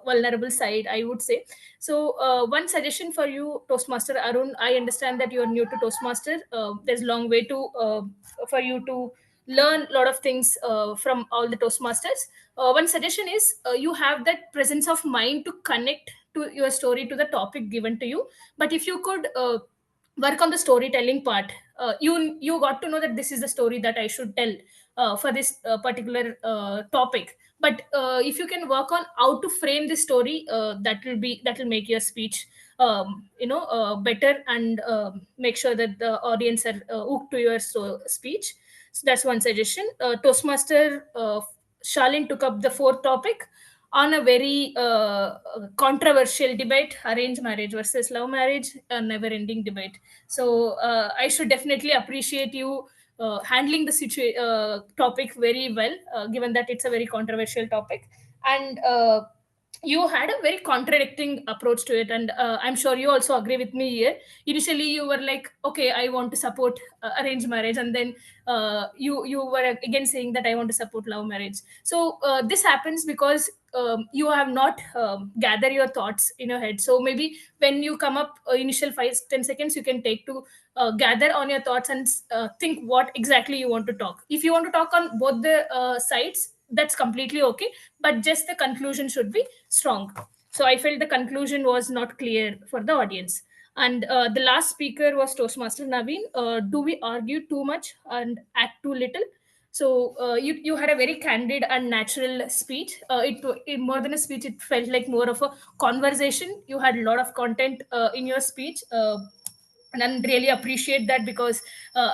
vulnerable side, I would say. So, one suggestion for you, Toastmaster Arun. I understand that you are new to Toastmaster. There's a long way to for you to learn a lot of things from all the Toastmasters. One suggestion is, you have that presence of mind to connect to your story to the topic given to you. But if you could work on the storytelling part, you got to know that this is the story that I should tell for this particular topic. But if you can work on how to frame this story, that will make your speech better, and make sure that the audience are hooked to your speech. So that's one suggestion. Toastmaster Shalin took up the fourth topic on a very controversial debate, arranged marriage versus love marriage, a never ending debate. So I should definitely appreciate you handling the topic very well, given that it's a very controversial topic. And you had a very contradicting approach to it, and I'm sure you also agree with me here. Initially you were like, okay, I want to support arranged marriage, and then you were again saying that I want to support love marriage. So this happens because you have not gather your thoughts in your head. So maybe when you come up initial 5-10 seconds, you can take to gather on your thoughts and think what exactly you want to talk. If you want to talk on both the sides, that's completely okay, but just the conclusion should be strong. So I felt the conclusion was not clear for the audience. And the last speaker was Toastmaster Naveen. Do we argue too much and act too little? So you had a very candid and natural speech. It more than a speech, it felt like more of a conversation. You had a lot of content in your speech. And I really appreciate that, because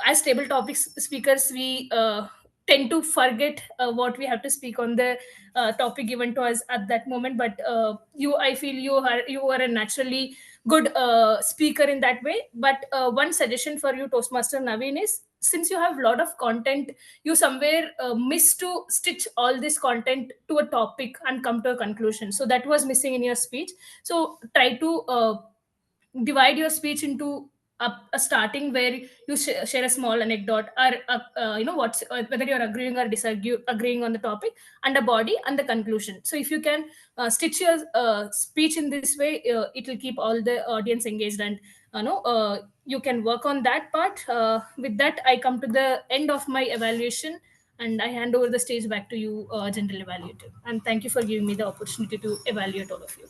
as table topics speakers, we tend to forget what we have to speak on the topic given to us at that moment. But I feel you are a naturally good speaker in that way. But one suggestion for you, Toastmaster Naveen, is, since you have a lot of content, you somewhere miss to stitch all this content to a topic and come to a conclusion. So that was missing in your speech. So try to divide your speech into a starting where you share a small anecdote, or what's whether you're agreeing or disagreeing on the topic, and a body and the conclusion. So if you can stitch your speech in this way, it will keep all the audience engaged, and you can work on that part. With that, I come to the end of my evaluation, and I hand over the stage back to you, General Evaluator. And thank you for giving me the opportunity to evaluate all of you.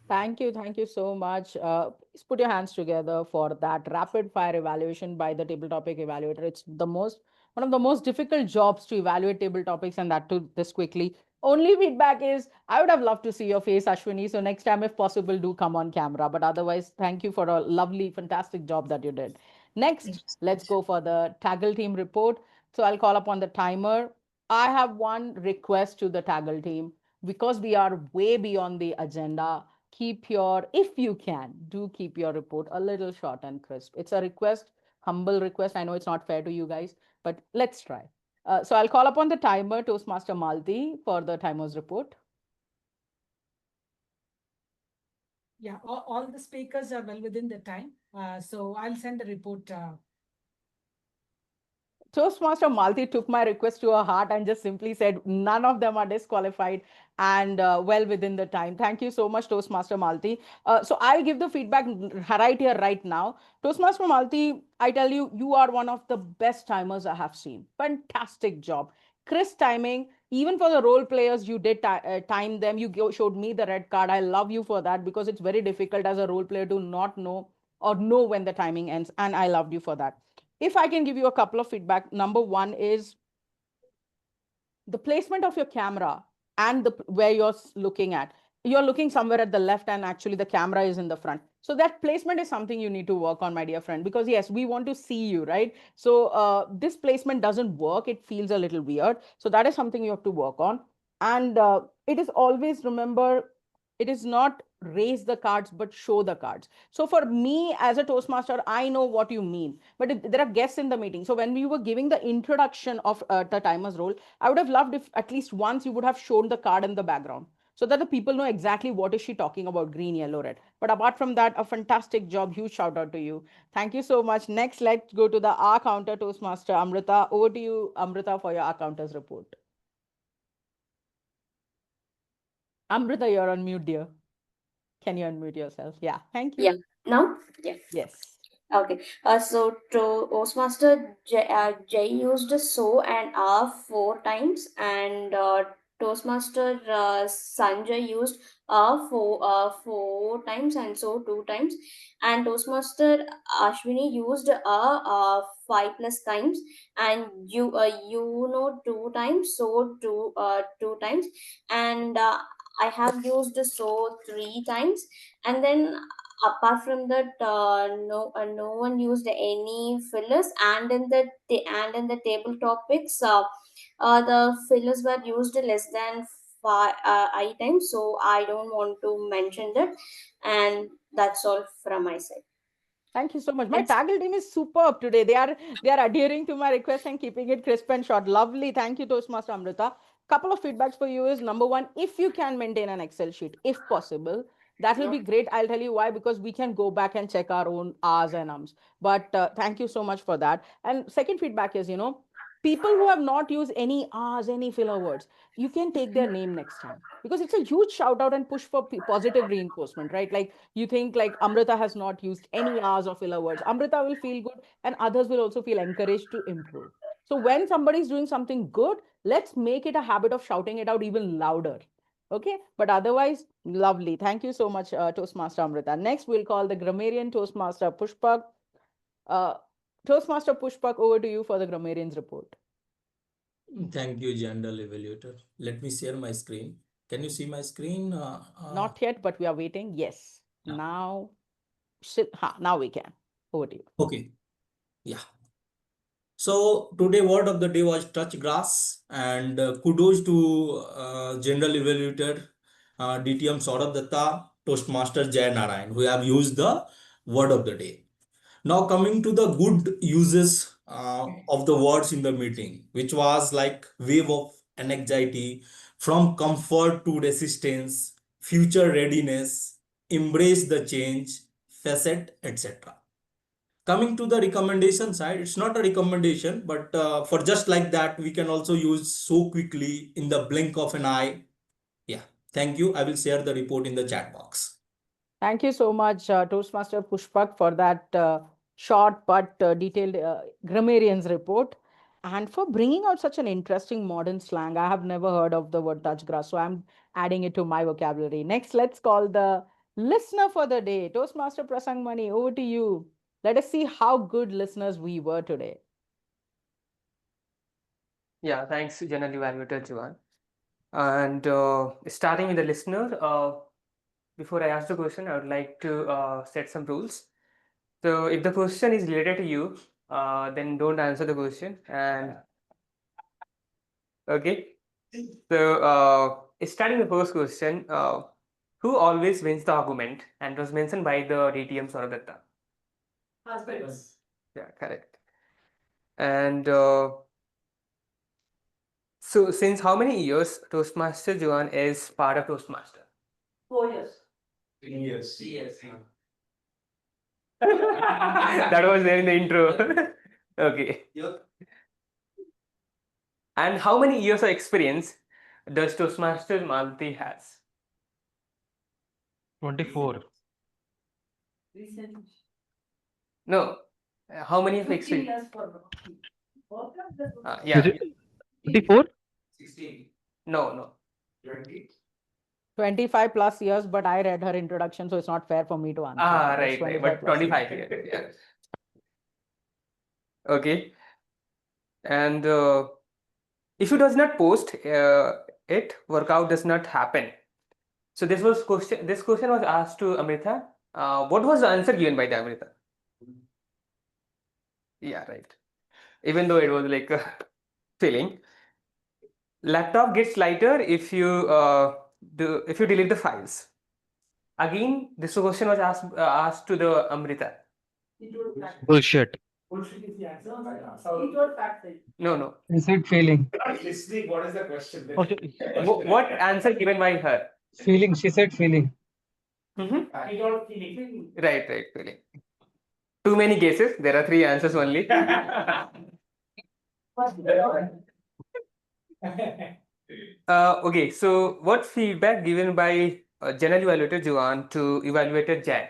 Thank you so much. Please put your hands together for that rapid fire evaluation by the table topic evaluator. It's one of the most difficult jobs to evaluate table topics, and that too this quickly. Only feedback is, I would have loved to see your face, Ashwini. So next time, if possible, do come on camera. But otherwise, thank you for a lovely, fantastic job that you did. Next, let's go for the TAGL team report. So I'll call upon the timer. I have one request to the TAGL team, because we are way beyond the agenda. if you can, do keep your report a little short and crisp. It's a request, humble request. I know it's not fair to you guys, but let's try. So I'll call upon the timer, Toastmaster Malathi, for the timer's report. Yeah, all the speakers are well within the time. So I'll send the report. Toastmaster Malathi took my request to her heart and just simply said none of them are disqualified and well within the time. Thank you so much, Toastmaster Malathi. So I'll give the feedback right here, right now. Toastmaster Malathi, I tell you, you are one of the best timers I have seen. Fantastic job. Crisp timing. Even for the role players, you did time them. You showed me the red card. I love you for that because it's very difficult as a role player to not know or know when the timing ends. And I loved you for that. If I can give you a couple of feedback, number one is the placement of your camera and where you're looking at. You're looking somewhere at the left and actually the camera is in the front. So that placement is something you need to work on, my dear friend, because yes, we want to see you, right? So this placement doesn't work. It feels a little weird. So that is something you have to work on. And it is always, remember, it is not raise the cards, but show the cards. So for me as a Toastmaster, I know what you mean, but there are guests in the meeting. So when we were giving the introduction of the timer's role, I would have loved if at least once you would have shown the card in the background so that the people know exactly what is she talking about, green, yellow, red. But apart from that, a fantastic job. Huge shout out to you. Thank you so much. Next, let's go to the R counter Toastmaster Amritha. Over to you, Amritha, for your R counters report. Amritha, you're on mute, dear. Can you unmute yourself? Yeah, thank you. Yeah, now? Yeah. Yes. Okay. So Toastmaster Jay used so and four times, and Toastmaster Sanjay used four times, and so two times, and Toastmaster Ashwini used five plus times, and you know two times, so two times, and I have used so three times, and then apart from that, no one used any fillers, and in the table topics, the fillers were used less than five items, so I don't want to mention that, and that's all from my side. Thank you so much. My TAGL team is superb today. They are adhering to my request and keeping it crisp and short. Lovely. Thank you, Toastmaster Amrita. Couple of feedbacks for you is number one, if you can maintain an Excel sheet, if possible, that will be great. I'll tell you why, because we can go back and check our own R's and Ums. But thank you so much for that. And second feedback is, people who have not used any R's, any filler words, you can take their name next time because it's a huge shout out and push for positive reinforcement, right? Like you think like Amrita has not used any R's or filler words. Amrita will feel good and others will also feel encouraged to improve. So when somebody is doing something good, let's make it a habit of shouting it out even louder. Okay, but otherwise, lovely. Thank you so much, Toastmaster Amrita. Next, we'll call the Grammarian Toastmaster Pushpak. Toastmaster Pushpak, over to you for the Grammarian's report. Thank you, General Evaluator. Let me share my screen. Can you see my screen? Not yet, but we are waiting. Yes. Yeah. Now we can. Over to you. Okay. Yeah. So today word of the day was touch grass, and kudos to General Evaluator DTM Sourav Dutta, Toastmaster Jain Narayan, who have used the word of the day. Now coming to the good uses of the words in the meeting, which was like wave of anxiety, from comfort to resistance, future readiness, embrace the change, facet, etc. Coming to the recommendation side, it's not a recommendation, but for just like that, we can also use so quickly in the blink of an eye. Yeah, thank you. I will share the report in the chat box. Thank you so much, Toastmaster Pushpak, for that short but detailed grammarian's report and for bringing out such an interesting modern slang. I have never heard of the word touch grass, so I'm adding it to my vocabulary. Next, let's call the listener for the day. Toastmaster Prasang Mani, over to you. Let us see how good listeners we were today. Yeah, thanks, General Evaluator Joane. And starting with the listener, before I ask the question, I would like to set some rules. So if the question is related to you, then don't answer the question. And okay. So starting the first question, Who always wins the argument and was mentioned by the DTM Sourav Dutta? Husbands. Yeah, correct. And so since how many years Toastmaster Joan is part of Toastmaster? 4 years. 3 years. 3 years. That was there in the intro. Okay. And how many years of experience does Toastmaster Malathi has? 24. Recently. No. How many of 15 experience? years for Yeah. 24? 16. No. 20. 25 plus years, but I read her introduction, so it's not fair for me to answer. It's Right. 25 But plus 25 years. years. Yeah. Okay. And if you does not post it, workout does not happen. So this question was asked to Amritha. What was the answer given by the Amritha? Yeah, right. Even though it was like a feeling. Laptop gets lighter if you delete the files. Again, this question was asked to the Amritha. Bullshit. Bullshit is the answer. No. Is it feeling? Not listening. What is the question? What answer given by her? Feeling. She said feeling. Feeling. Right, feeling. Too many guesses. There are 3 answers only. Okay, so what feedback given by General Evaluator Joan to Evaluator Jain?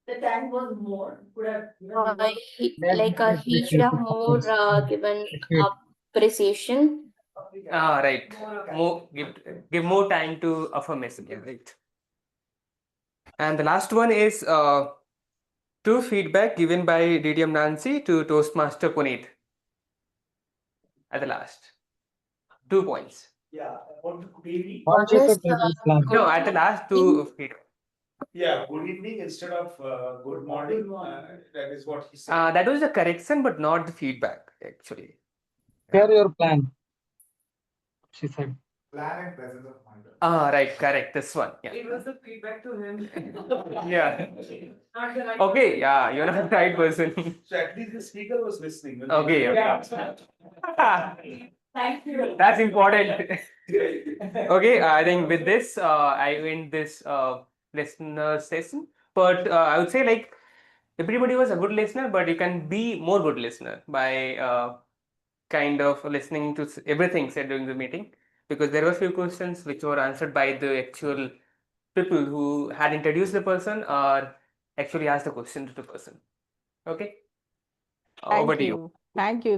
The time was more. Could have He should have more given appreciation. Right. Give more time to affirmation. Yeah, right. And the last one is to feedback given by DTM Nancy to Toastmaster Puneet. At the last. 2 points. Yeah. What good evening? No, at the last 2 feedback. Yeah, good evening instead of good morning. That is what he said. That was the correction, but not the feedback, actually. Share your plan. She said. Plan and presence of mind. Right, correct. This one. Yeah. It was the feedback to him. Yeah. Not the right Okay, yeah, you're not the right person. So at least the speaker was listening. Okay. Thank you. That's important. Okay, I think with this, I end this listener session. But I would say like everybody was a good listener, but you can be more good listener by kind of listening to everything said during the meeting, because there were few questions which were answered by the actual people who had introduced the person or actually asked the question to the person. Okay. Over to you. Thank you,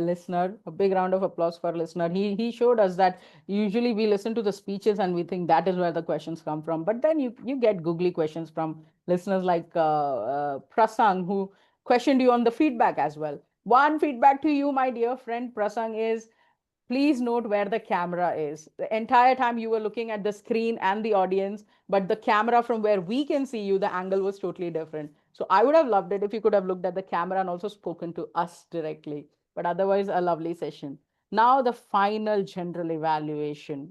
listener. A big round of applause for listener. He showed us that usually we listen to the speeches and we think that is where the questions come from. But then you get googly questions from listeners like Prasang, who questioned you on the feedback as well. One feedback to you, my dear friend Prasang, is please note where the camera is. The entire time you were looking at the screen and the audience, but the camera from where we can see you, the angle was totally different. So I would have loved it if you could have looked at the camera and also spoken to us directly. But otherwise, a lovely session. Now the final general evaluation.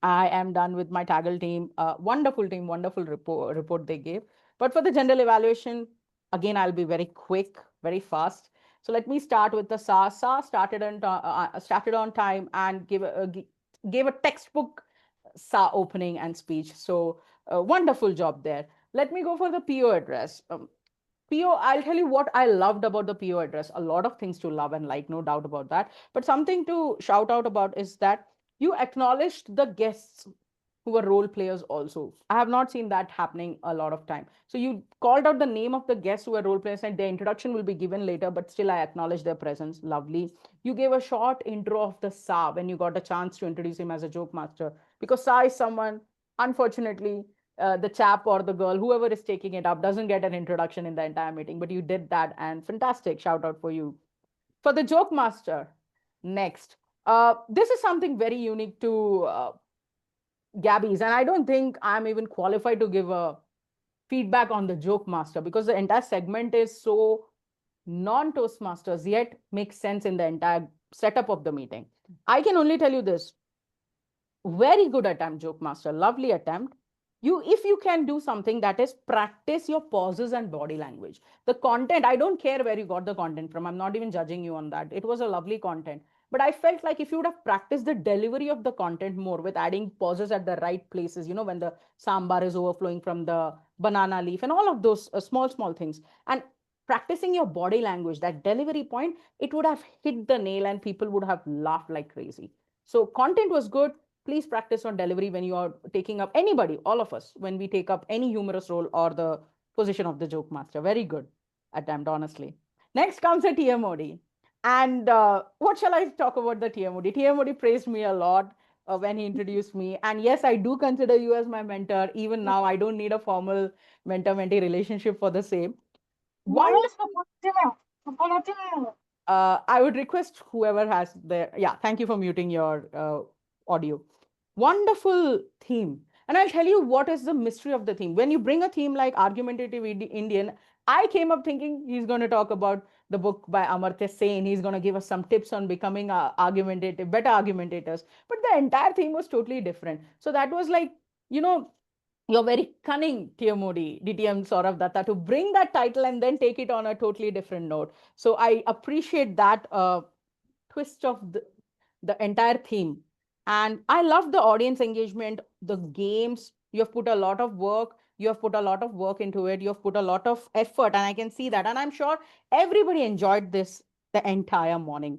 I am done with my TAGL team. Wonderful team, wonderful report they gave. But for the general evaluation, again, I'll be very quick, very fast. So let me start with the SA. SA started on time and gave a textbook SA opening and speech. So wonderful job there. Let me go for the PO address. PO, I'll tell you what I loved about the PO address. A lot of things to love and like, no doubt about that. But something to shout out about is that you acknowledged the guests who were role players also. I have not seen that happening a lot of time. So you called out the name of the guests who were role players and their introduction will be given later, but still I acknowledge their presence. Lovely. You gave a short intro of the Sa when you got a chance to introduce him as a joke master, because Sa is someone, unfortunately, the chap or the girl, whoever is taking it up, doesn't get an introduction in the entire meeting, but you did that and fantastic. Shout out for you. For the joke master, next. This is something very unique to Gabbys, and I don't think I'm even qualified to give a feedback on the joke master because the entire segment is so non-Toastmasters yet makes sense in the entire setup of the meeting. I can only tell you this. Very good attempt, Joke Master. Lovely attempt. If you can do something, that is practice your pauses and body language. The content, I don't care where you got the content from. I'm not even judging you on that. It was a lovely content. But I felt like if you would have practiced the delivery of the content more with adding pauses at the right places, when the sambar is overflowing from the banana leaf and all of those small things, and practicing your body language, that delivery point, it would have hit the nail and people would have laughed like crazy. So content was good. Please practice on delivery when you are taking up anybody, all of us, when we take up any humorous role or the position of the joke master. Very good attempt, honestly. Next comes a TMOD. And what shall I talk about the TMOD? TMOD praised me a lot when he introduced me. And yes, I do consider you as my mentor. Even now, I don't need a formal mentor-mentee relationship for the same. I would request whoever has thank you for muting your audio. Wonderful theme. And I'll tell you what is the mystery of the theme. When you bring a theme like Argumentative Indian, I came up thinking he's going to talk about the book by Amartya Sen. He's going to give us some tips on becoming argumentative, better argumentators. But the entire theme was totally different. So that was like, you're very cunning, TMOD, DTM Sourav Dutta, to bring that title and then take it on a totally different note. So I appreciate that twist of the entire theme. And I love the audience engagement, the games. You have put a lot of work. You have put a lot of work into it. You have put a lot of effort, and I can see that. And I'm sure everybody enjoyed this the entire morning.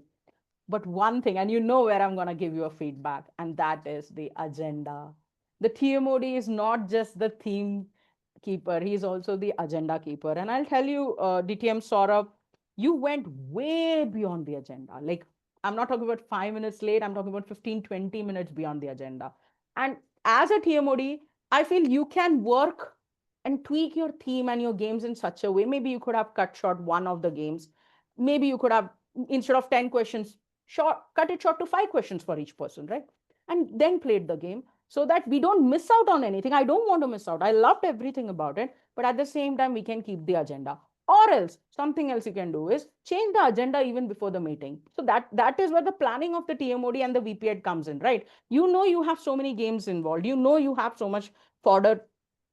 But one thing, and you know where I'm going to give you a feedback, and that is the agenda. The TMOD is not just the theme keeper, he's also the agenda keeper. And I'll tell you, DTM Saurabh, you went way beyond the agenda. Like, I'm not talking about 5 minutes late, I'm talking about 15, 20 minutes beyond the agenda. And as a TMOD, I feel you can work and tweak your theme and your games in such a way. Maybe you could have cut short one of the games. Maybe you could have, instead of 10 questions, cut it short to 5 questions for each person, right? And then played the game so that we don't miss out on anything. I don't want to miss out. I loved everything about it, but at the same time, we can keep the agenda. Or else, something else you can do is change the agenda even before the meeting. So that is where the planning of the TMOD and the VPED comes in, right? You have so many games involved. You have so much fodder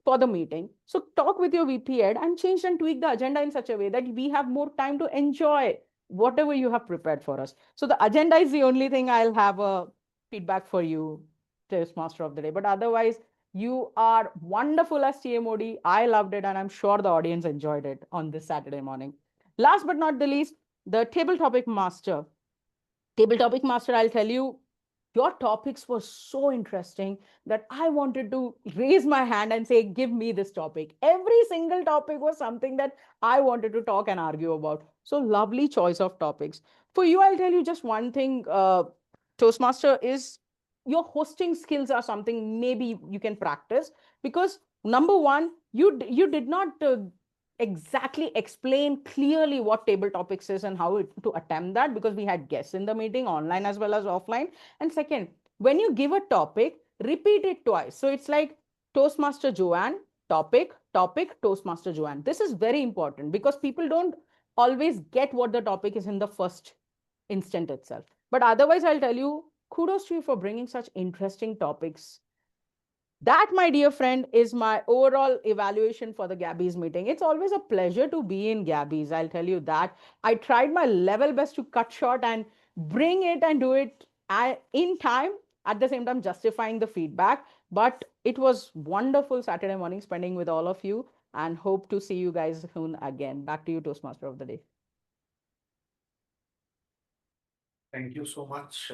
for the meeting. So talk with your VPED and change and tweak the agenda in such a way that we have more time to enjoy whatever you have prepared for us. So the agenda is the only thing I'll have a feedback for you, Toastmaster of the day. But otherwise, you are wonderful as TMOD. I loved it, and I'm sure the audience enjoyed it on this Saturday morning. Last but not the least, the table topic master. Table topic master, I'll tell you, your topics were so interesting that I wanted to raise my hand and say, give me this topic. Every single topic was something that I wanted to talk and argue about. So lovely choice of topics. For you, I'll tell you just one thing, Toastmaster, is your hosting skills are something maybe you can practice, because number one, you did not exactly explain clearly what table topics is and how to attempt that, because we had guests in the meeting online as well as offline. And second, when you give a topic, repeat it twice. So it's like Toastmaster Joanne, topic, Toastmaster Joanne. This is very important because people don't always get what the topic is in the first instant itself. But otherwise, I'll tell you, kudos to you for bringing such interesting topics. That, my dear friend, is my overall evaluation for the Gabbys meeting. It's always a pleasure to be in Gabbys. I'll tell you that. I tried my level best to cut short and bring it and do it in time, at the same time justifying the feedback. But it was wonderful Saturday morning spending with all of you, and hope to see you guys soon again. Back to you, Toastmaster of the day. Thank you so much.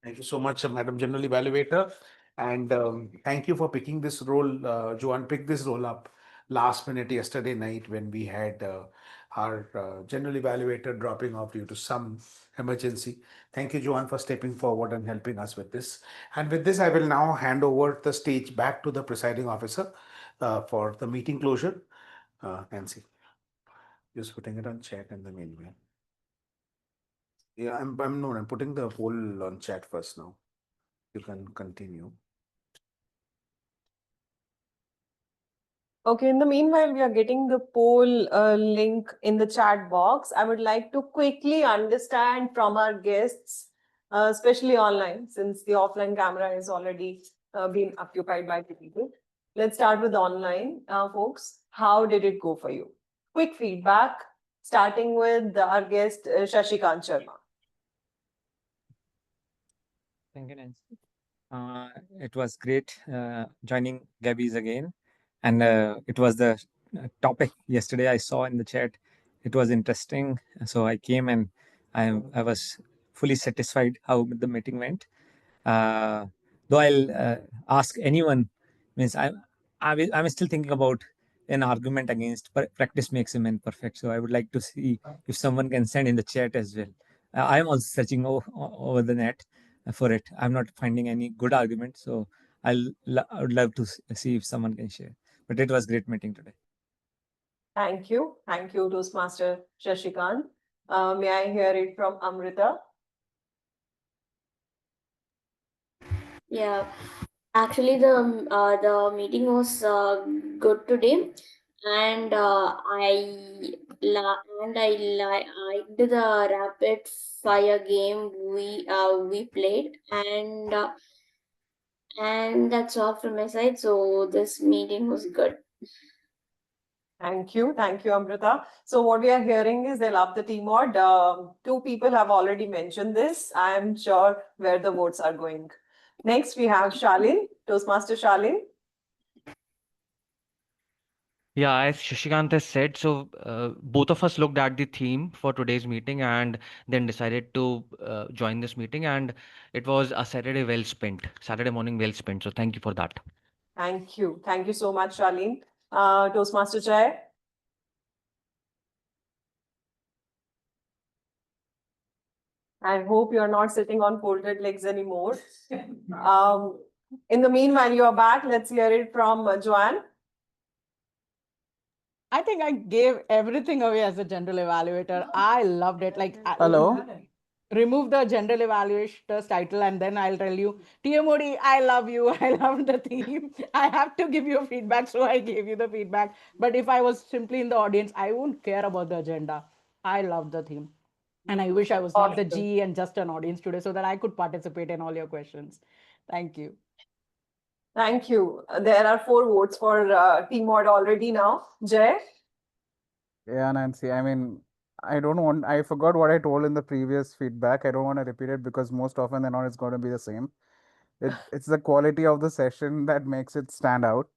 Thank you so much, Madam General Evaluator. And thank you for picking this role. Joanne picked this role up last minute yesterday night when we had our General Evaluator dropping off due to some emergency. Thank you, Joanne, for stepping forward and helping us with this. And with this, I will now hand over the stage back to the presiding officer for the meeting closure. Nancy, just putting it on chat and the meanwhile. Yeah, I'm putting the poll on chat first now. You can continue. Okay, in the meanwhile, we are getting the poll link in the chat box. I would like to quickly understand from our guests especially online, since the offline camera is already been occupied by the people. Let's start with online, folks. How did it go for you? Quick feedback, starting with our guest, Shashikant Sharma. Thank you, Nancy. It was great joining Gabbys again. And it was the topic yesterday I saw in the chat. It was interesting. So I came and I was fully satisfied how the meeting went. Though I'll ask anyone, means I'm still thinking about an argument against practice makes a man perfect. So I would like to see if someone can send in the chat as well. I'm also searching over the net for it. I'm not finding any good argument. So I would love to see if someone can share. But it was great meeting today. Thank you. Thank you, Toastmaster Shashikant. May I hear it from Amritha? Yeah, actually, the meeting was good today, and I liked the rapid fire game we played, and that's all from my side. So this meeting was good. Thank you, Amrita. So what we are hearing is they love the TMOD. Two people have already mentioned this. I am sure where the votes are going. Next, we have Shalin, Toastmaster Shalin. Yeah, as Shashikant has said, so both of us looked at the theme for today's meeting and then decided to join this meeting, and it was a Saturday well spent, Saturday morning well spent. So thank you for that. Thank you. Thank you so much, Shalin. Toastmaster Jay. I hope you're not sitting on folded legs anymore. In the meanwhile, you are back. Let's hear it from Joane. I think I gave everything away as a general evaluator. I loved it. Like, Hello? remove the general evaluator's title and then I'll tell you, TMOD, I love you. I love the theme. I have to give you feedback, so I gave you the feedback. But if I was simply in the audience, I wouldn't care about the agenda. I love the theme. And I wish I was not the G and just an audience today so that I could participate in all your questions. Thank you. Thank you. There are 4 votes for TMOD already now. Jay? Yeah, Nancy. I mean, I forgot what I told in the previous feedback. I don't want to repeat it because most often than not, it's going to be the same. It's the quality of the session that makes it stand out.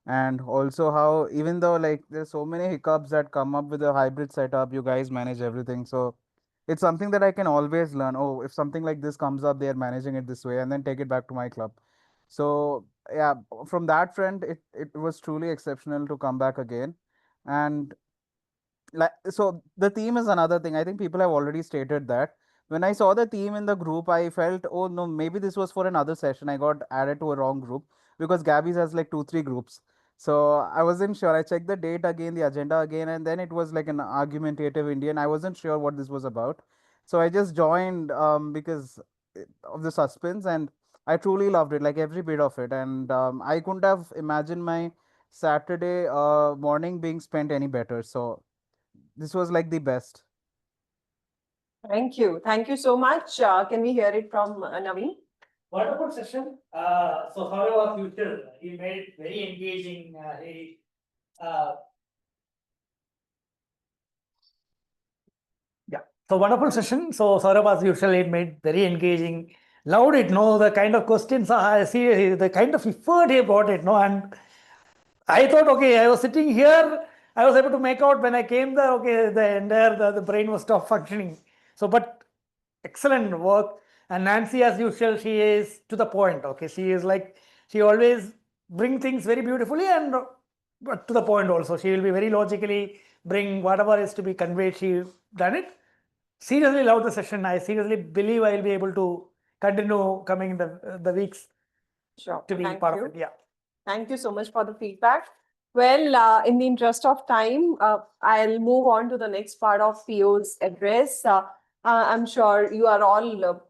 And also how, even though like there's so many hiccups that come up with a hybrid setup, you guys manage everything. So it's something that I can always learn. Oh, if something like this comes up, they're managing it this way, and then take it back to my club. So yeah, from that front, it was truly exceptional to come back again. And like, so the theme is another thing. I think people have already stated that. When I saw the theme in the group, I felt, oh no, maybe this was for another session. I got added to a wrong group because Gabbys has like 2, 3 groups. So I wasn't sure. I checked the date again, the agenda again, and then it was like an argumentative Indian. I wasn't sure what this was about. So I just joined because of the suspense, and I truly loved it, like every bit of it. And I couldn't have imagined my Saturday morning being spent any better. So this was like the best. Thank you. Thank you so much. Can we hear it from Naveen? Wonderful session. So Sourav was neutral. He made very engaging. So wonderful session. So Sourav, as usual, it made very engaging. Loved it, no? The kind of questions I see, the kind of effort he brought it, no? And I thought, okay, I was sitting here, I was able to make out when I came there, okay, the entire, the brain was stopped functioning. So, but excellent work. And Nancy, as usual, she is to the point, okay? She is like, she always bring things very beautifully and but to the point also. She will be very logically bring whatever is to be conveyed, she done it. Seriously love the session. I seriously believe I will be able to continue coming in the weeks to be Thank part you. of it. Yeah. Thank you so much for the feedback. Well, in the interest of time, I'll move on to the next part of PO's address. I'm sure you are all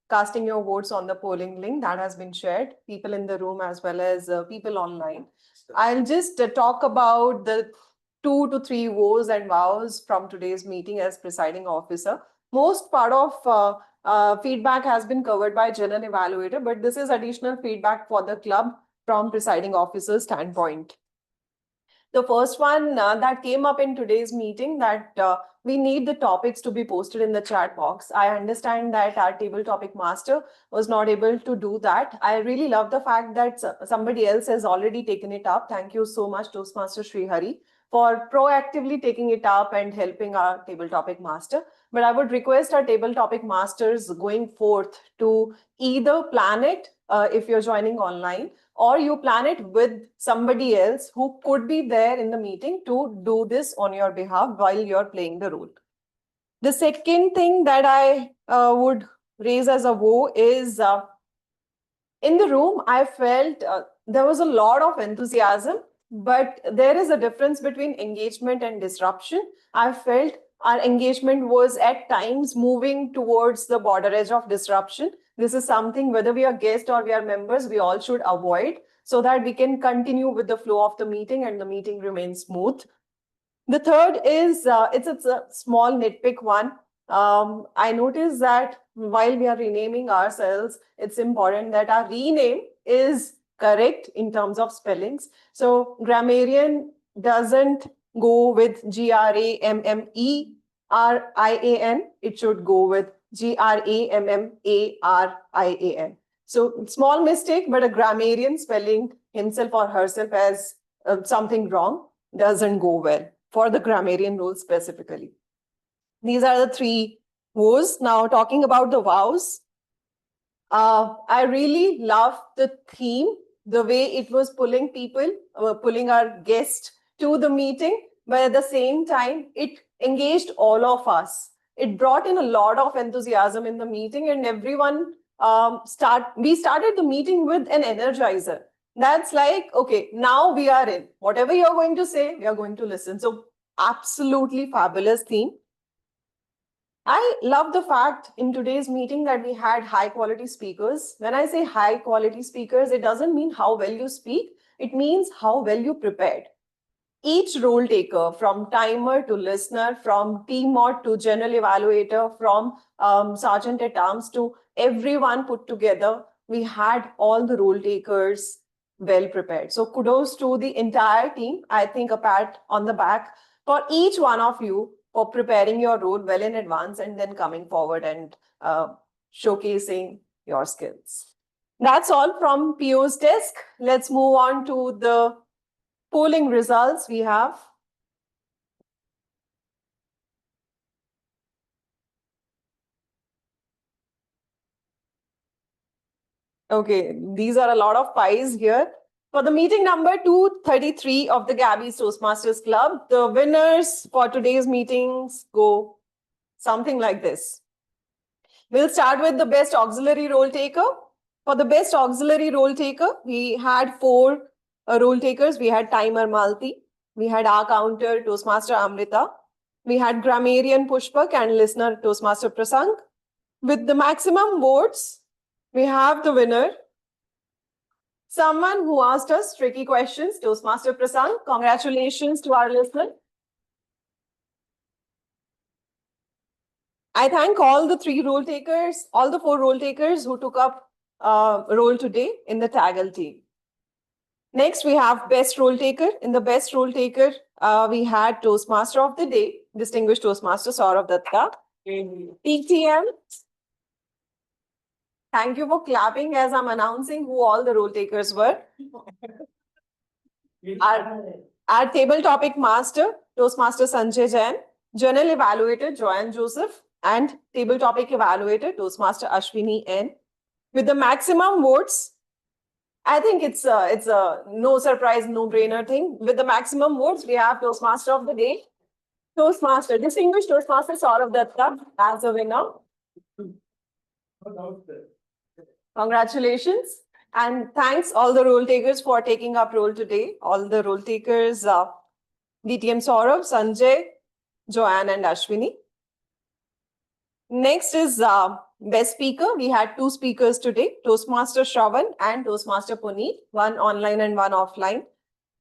casting your votes on the polling link that has been shared, people in the room as well as people online. I'll just talk about the 2 to 3 woes and vows from today's meeting as presiding officer. Most part of feedback has been covered by general evaluator, but this is additional feedback for the club from presiding officer's standpoint. The first one that came up in today's meeting, that we need the topics to be posted in the chat box. I understand that our table topic master was not able to do that. I really love the fact that somebody else has already taken it up. Thank you so much, Toastmaster Sreehari, for proactively taking it up and helping our table topic master. But I would request our table topic masters going forth to either plan it if you're joining online, or you plan it with somebody else who could be there in the meeting to do this on your behalf while you're playing the role. The second thing that I would raise as a woe is in the room, I felt there was a lot of enthusiasm, but there is a difference between engagement and disruption. I felt our engagement was at times moving towards the border edge of disruption. This is something, whether we are guests or we are members, we all should avoid, so that we can continue with the flow of the meeting and the meeting remains smooth. The third is, it's a small nitpick one. I noticed that while we are renaming ourselves, it's important that our rename is correct in terms of spellings. So Grammarian doesn't go with Grammarian. It should go with Grammarian. So small mistake, but a grammarian spelling himself or herself as something wrong doesn't go well for the grammarian role specifically. These are the three woes. Now talking about the vows, I really love the theme, the way it was pulling people, pulling our guests to the meeting, but at the same time, it engaged all of us. It brought in a lot of enthusiasm in the meeting, and everyone we started the meeting with an energizer. That's like, okay, now we are in. Whatever you're going to say, we are going to listen. So absolutely fabulous theme. I love the fact in today's meeting that we had high quality speakers. When I say high quality speakers, it doesn't mean how well you speak. It means how well you prepared. Each role taker, from timer to listener, from TMOD to general evaluator, from sergeant at arms to everyone put together, we had all the role takers well prepared. So kudos to the entire team. I think a pat on the back for each one of you for preparing your role well in advance and then coming forward and showcasing your skills. That's all from PO's desk. Let's move on to the polling results we have. Okay, these are a lot of pies here. For the meeting number 233 of the Gabbys Toastmasters Club, the winners for today's meetings go something like this. We'll start with the best auxiliary role taker. For the best auxiliary role taker, we had 4 role takers. We had timer Malathi, we had our counter Toastmaster Amritha, we had grammarian Pushpak and listener Toastmaster Prasang. With the maximum votes, we have the winner, someone who asked us tricky questions, Toastmaster Prasang. Congratulations to our listener. I thank all the 3 role takers, all the 4 role takers who took up role today in the TAGL team. Next, we have best role taker. In the best role taker, we had Toastmaster of the Day, Distinguished Toastmaster Sourav Dutta. TTM. Thank you for clapping as I'm announcing who all the role takers were. Our table topic master, Toastmaster Sanjay Jain, General Evaluator Joane Joseph, and table topic evaluator Toastmaster Ashwini N. With the maximum votes, I think it's a no surprise, no brainer thing. With the maximum votes, we have Toastmaster of the Day, Toastmaster, Distinguished Toastmaster Sourav Dutta as a winner. Congratulations. And thanks all the role takers for taking up role today. All the role takers, DTM Sourav, Sanjay, Joanne and Ashwini. Next is best speaker. We had 2 speakers today, Toastmaster Sravan and Toastmaster Puneet, one online and one offline.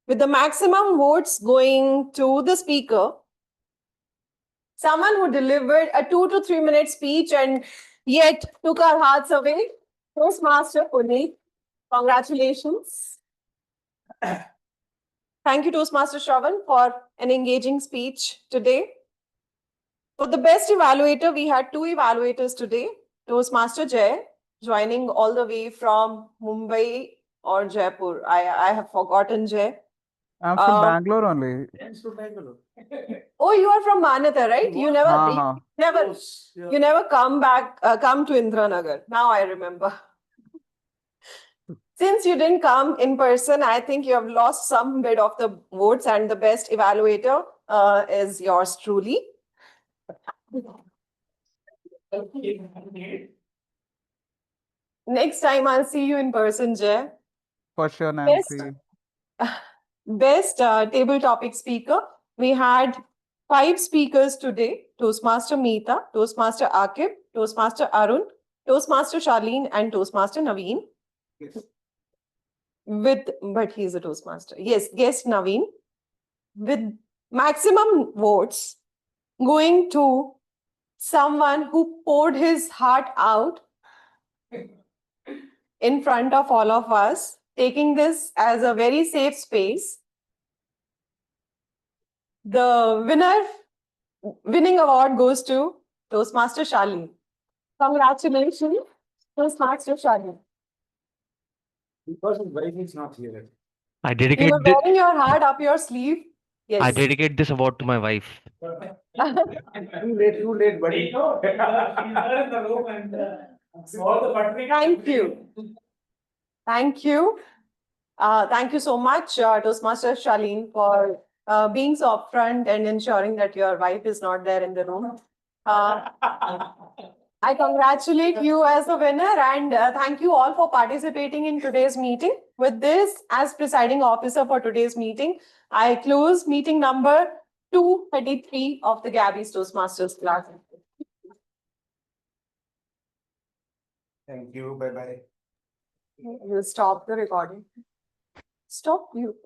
With the maximum votes going to the speaker, someone who delivered a 2 to 3 minute speech and yet took our hearts away. Toastmaster Puneet, congratulations. Thank you, Toastmaster Sravan, for an engaging speech today. For the best evaluator, we had two evaluators today. Toastmaster Jay, joining all the way from Mumbai or Jaipur. I have forgotten Jay. I'm from Bangalore only. Oh, you are from Manatha, right? You never come back, come to Indranagar. Now I remember. Since you didn't come in person, I think you have lost some bit of the votes, and the best evaluator is yours truly. Next time I'll see you in person, Jay. For sure, Nancy. Best table topic speaker. We had 5 speakers today: Toastmaster Meeta, Toastmaster Akib, Toastmaster Arun, Toastmaster Charlene, and Toastmaster Naveen. But he's a Toastmaster. Yes, guest Naveen. With maximum votes going to someone who poured his heart out in front of all of us, taking this as a very safe space. The winning award goes to Toastmaster Charlene. Congratulations, Toastmaster Charlene. Because his wife is not here. I You dedicate were this. wearing your heart up your sleeve. I Yes. dedicate this award to my wife. Too late, buddy. Thank you. Thank you. Thank you so much, Toastmaster Charlene, for being so upfront and ensuring that your wife is not there in the room. I congratulate you as the winner, and thank you all for participating in today's meeting. With this, as presiding officer for today's meeting, I close meeting number 233 of the Gabbys Toastmasters class. Thank you. Bye-bye. We'll stop the recording. Stop you.